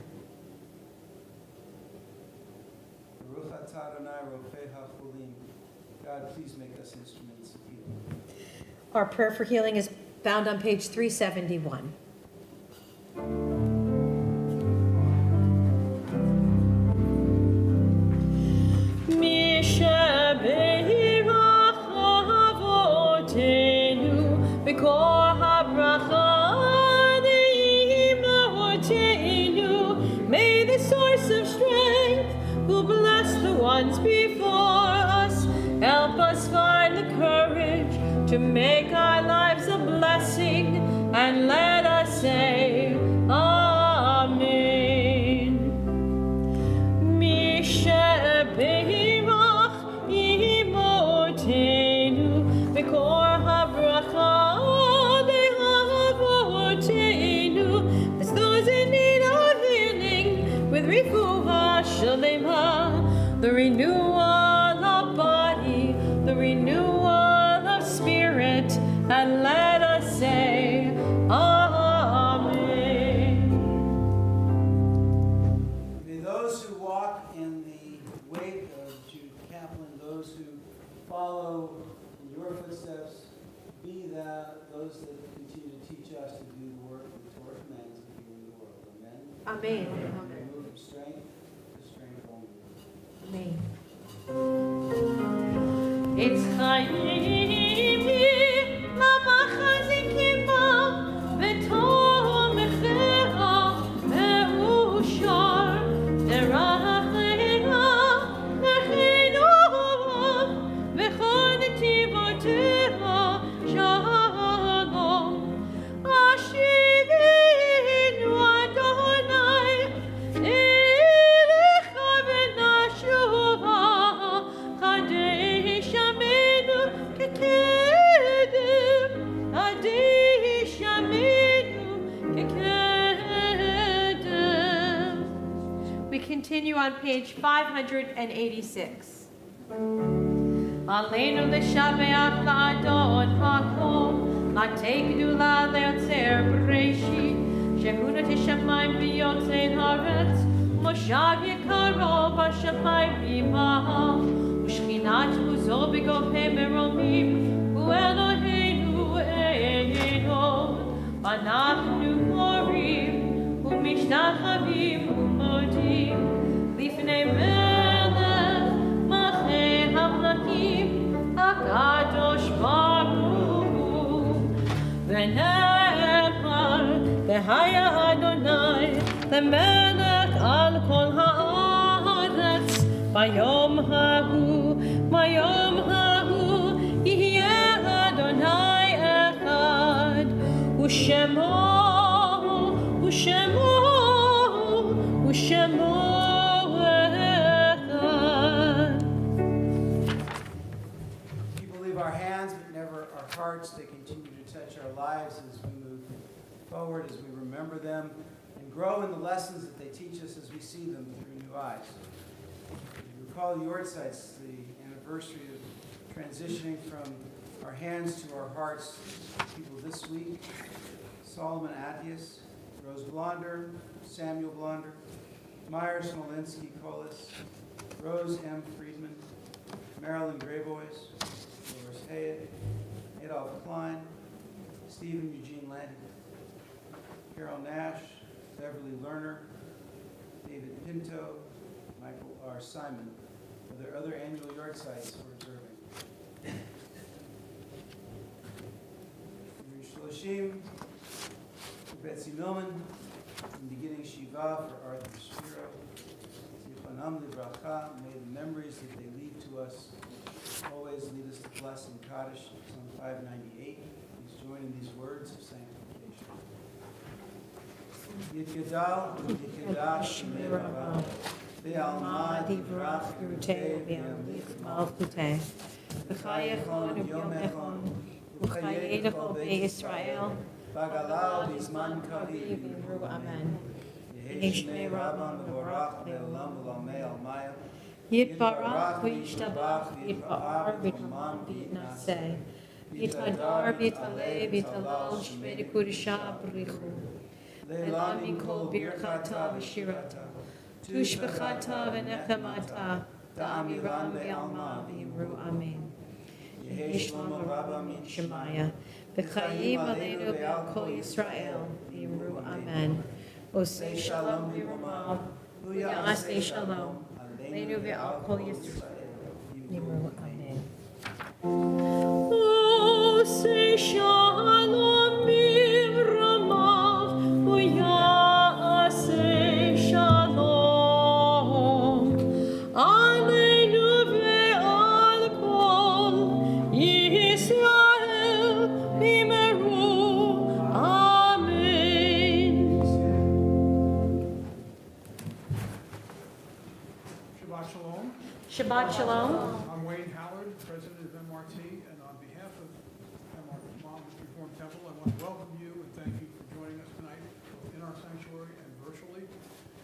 Baruch atah Adonai Rofei HaCholim. God, please make us instruments of healing. Our prayer for healing is found on page 371. May the source of strength, who bless the ones before us, help us find the courage to make our lives a blessing, and let us say, Amen. Mishebeirach imotenu, Bekor habracha dehavotenu. As those in need of healing, with refuah shalema, the renewal of body, Amen. Remove strength to strength only. Amen. It's Chaim המחזיקים בה בתומכיה מאושר דרכיה לחינוך וכל נתיבותיה שלום השיבינו אדוני אליך ונשובה חדש ימינו כקדם חדש ימינו כקדם. We continue on page 586. עלינו לשבח לאדון הכל, מטה גדולה ליוצר בראשית, שהוא נטע שמיים ויוצר הארץ, מושב יקרו בשמיים ממעל, ושכינת עוזו בגובה מרומים, הוא אלוהינו אלוהינו, ואנחנו קוראים ומשתחווים ומודים לפני מלך מלכי המלכים הקדוש ברוך הוא ונאמר והיה אדוני למלך על כל הארץ ביום ההוא יהיה אדוני אחד ושמו We believe our hands, but never our hearts. They continue to touch our lives as we move forward, as we remember them, and grow in the lessons that they teach us as we see them through new eyes. You recall the Yortzites, the anniversary of transitioning from our hands to our hearts. People this week, Solomon Attias, Rose Blonder, Samuel Blonder, Meyer Smolinski Colas, Rose M. Friedman, Marilyn Grayboys, Doris Hayek, Adolph Kline, Stephen Eugene Landy, Carol Nash, Beverly Lerner, David Pinto, Michael R. Simon. Are there other annual yard sites we're observing? Shloshim, Betsy Millman, and beginning Shiva for Arthur Spiro. Zichanam Livracha, may the memories that they leave to us always lead us to blessing Kaddish, Psalm 598. Please join in these words of sanctification. Yitgadal v'yitgadah shemei Rabbi, ve'alma divrach gerutei ve'amlich malchutei, v'chayechon v'yom echon, v'chayei l'chol be'Yisrael, v'galau v'zman kariv v'imru amen. Yehi shmei Rabban v'vorach le'olam v'lamei almaya, Yitbarach v'yishtabach v'yitba'ar v'yitman v'yitnaseh, Yitadar v'yitaleh v'yitalal shmei d'kudisha b'richu, Le'la mikol birchata v'shirata, tushbechata v'nechemata, da'amiram v'alma v'yimru amen. Yehi shlomo rabba min shemaya, v'chayim aleinu ve'al kol Yisrael, v'yimru amen. Osei shalom v'romav, v'ya'asei shalom, aleinu ve'al kol Yisrael, v'yimru amen. Osei shalom v'romav, v'ya'asei shalom, aleinu ve'al kol Yisrael, v'yimru amen. Shabbat Shalom. Shabbat shalom. I'm Wayne Howard, president of MRT, and on behalf of Monmouth Reform Temple, I want to welcome you and thank you for joining us tonight in our sanctuary and virtually.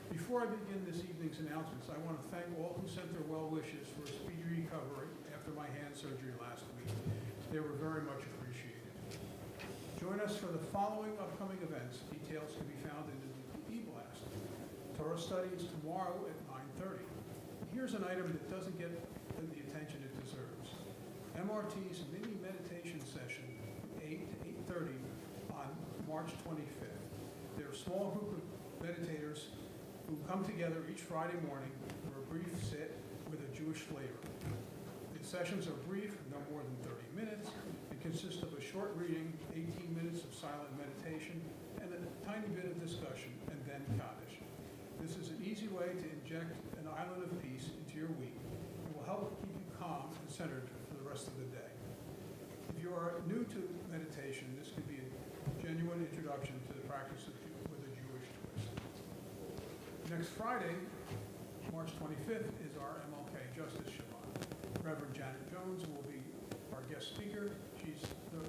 Before I begin this evening's announcements, I want to thank all who sent their well wishes for a speedy recovery after my hand surgery last week. They were very much appreciated. Join us for the following upcoming events. Details can be found in the e-blast. Torah study is tomorrow at 9:30. Here's an item that doesn't get the attention it deserves. MRT's mini meditation session, 8 to 8:30 on March 25th. They're a small group of meditators who come together each Friday morning for a brief sit with a Jewish flavor. The sessions are brief, no more than 30 minutes, and consist of a short reading, 18 minutes of silent meditation, and a tiny bit of discussion, and then Kaddish. This is an easy way to inject an island of peace into your week and will help keep you calm and centered for the rest of the day. If you are new to meditation, this could be a genuine introduction to the practice with a Jewish twist. Next Friday, March 25th, is our MLK Justice Shabbat. Reverend Janet Jones will be our guest speaker. She's the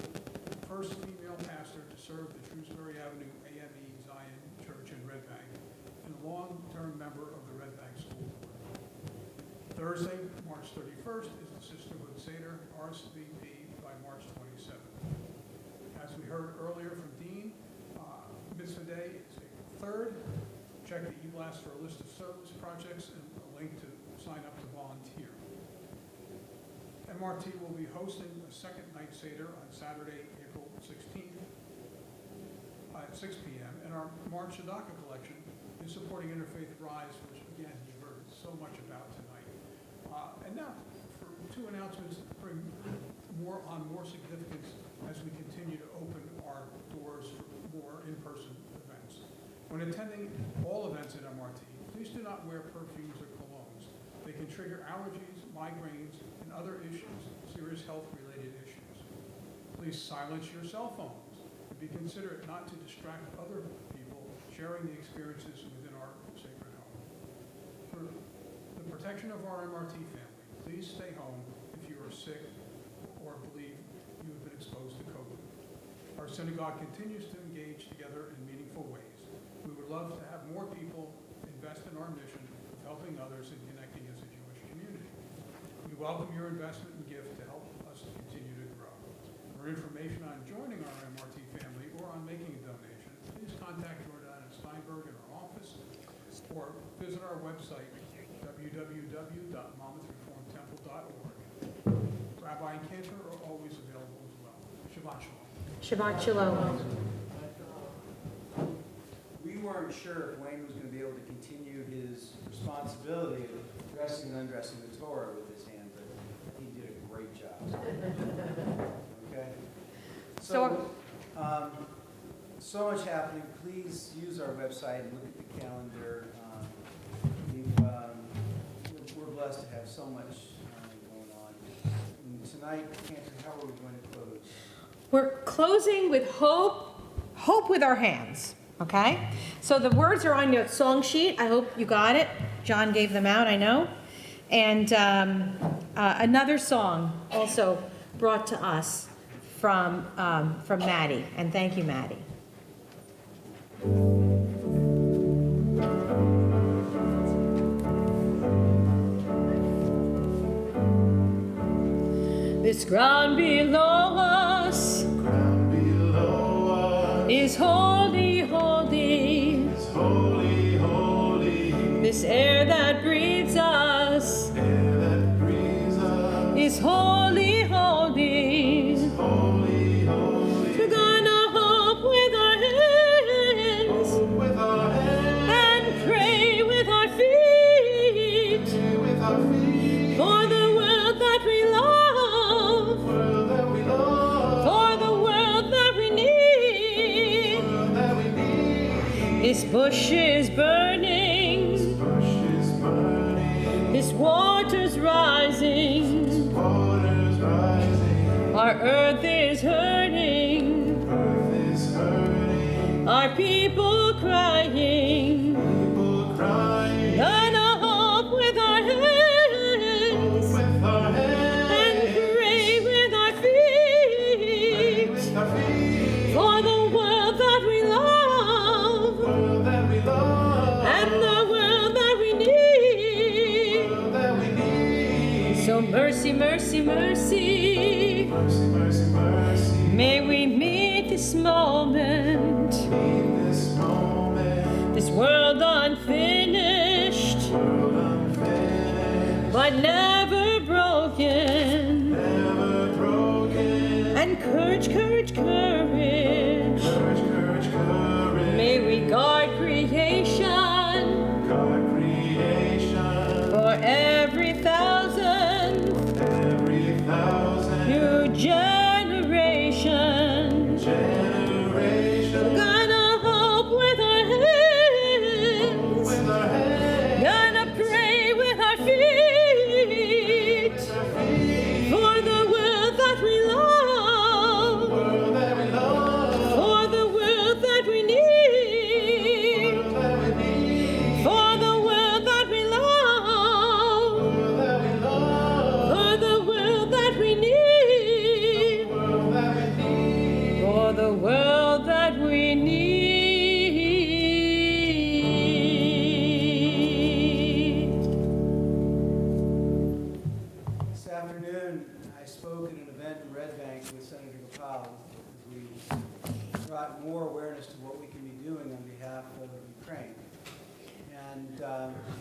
first female pastor to serve the Shrewsbury Avenue AME Zion Church in Red Bank and a long-term member of the Red Bank School Board. Thursday, March 31st, is the Sisterhood Seder, RSVP by March 27th. As we heard earlier from Dean, Mitzvah Day is April 3rd. Check the e-blast for a list of service projects and a link to sign up to volunteer. MRT will be hosting a second night Seder on Saturday, April 16th at 6 p.m. And our March Tzedakah collection is supporting Interfaith Rise, which again, you heard so much about tonight. And now, for two announcements, bring more significance as we continue to open our doors for more in-person events. When attending all events at MRT, please do not wear perfumes or colognes. They can trigger allergies, migraines, and other issues, serious health-related issues. Please silence your cell phones and be considerate not to distract other people sharing the experiences within our sacred home. For the protection of our MRT family, please stay home if you are sick or believe you have been exposed to COVID. Our synagogue continues to engage together in meaningful ways. We would love to have more people invest in our mission of helping others and connecting as a Jewish community. We welcome your investment and gift to help us continue to grow. For information on joining our MRT family or on making a donation, please contact Jordana Steinberg in our office or visit our website, www.monmouthreformedtemple.org. Rabbi and Cantor are always available as well. Shabbat Shalom. Shabbat Shalom. We weren't sure if Wayne was going to be able to continue his responsibility of dressing and undressing the Torah with his hand, but he did a great job. Okay? So much happening. Please use our website and look at the calendar. We're blessed to have so much going on. And tonight, Cantor, how are we going to close? We're closing with hope with our hands, okay? So the words are on your song sheet. I hope you got it. John gave them out, I know. And another song also brought to us from Maddie. And thank you, Maddie. This ground below us is holy, holy. This air that breathes us is holy, holy. We're gonna hope with our hands and pray with our feet for the world that we love, for the world that we need. This bush is burning, this water's rising, our earth is hurting, our people crying. Gonna hope with our hands and pray with our feet for the world that we love and the world that we need. So mercy, mercy, mercy. May we meet this moment, this world unfinished, but never broken. And courage, courage, courage. May we guard creation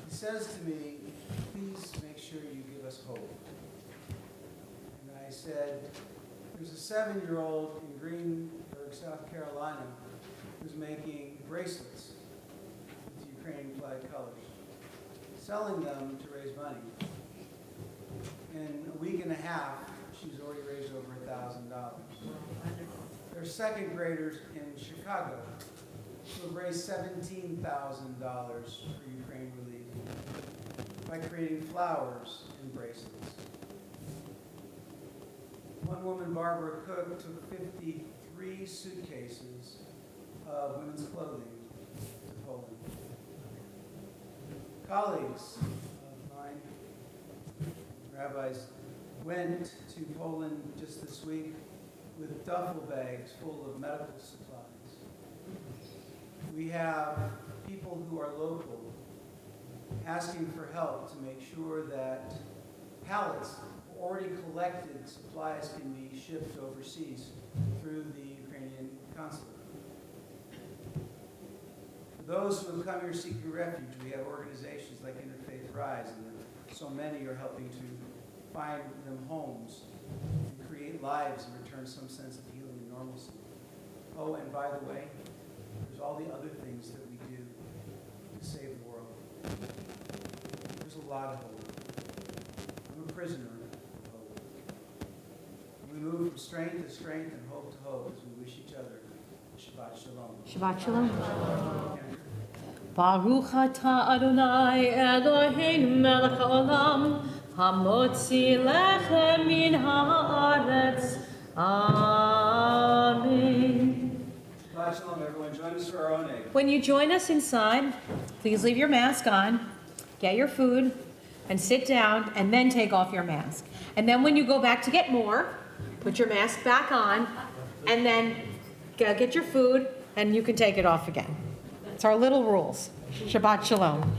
he says to me, please make sure you give us hope. And I said, there's a 7-year-old in Greenburgh, South Carolina, who's making bracelets with Ukrainian flag colors, selling them to raise money. In a week and a half, she's already raised over $1,000. There are second graders in Chicago who have raised $17,000 for Ukraine relief by creating flowers and bracelets. One woman, Barbara Cook, took 53 suitcases of women's clothing to Poland. Colleagues of mine, rabbis, went to Poland just this week with duffel bags full of medical supplies. We have people who are local asking for help to make sure that pallets of already collected supplies can be shipped overseas through the Ukrainian consulate. For those who have come here seeking refuge, we have organizations like Interfaith Rise, and so many are helping to find them homes and create lives and return some sense of healing and normalcy. Oh, and by the way, there's all the other things that we do to save the world. There's a lot of hope. I'm a prisoner of hope. We move from strength to strength and hope to hope as we wish each other Shabbat Shalom. Shabbat Shalom. Baruch atah Adonai Eloheinu melech haolam hamotzi lechem min haaretz. Amen. Shabbat Shalom, everyone. Join us for our own egg. When you join us inside, please leave your mask on, get your food, and sit down, and then take off your mask. And then when you go back to get more, put your mask back on, and then go get your food, and you can take it off again. It's our little rules. Shabbat Shalom.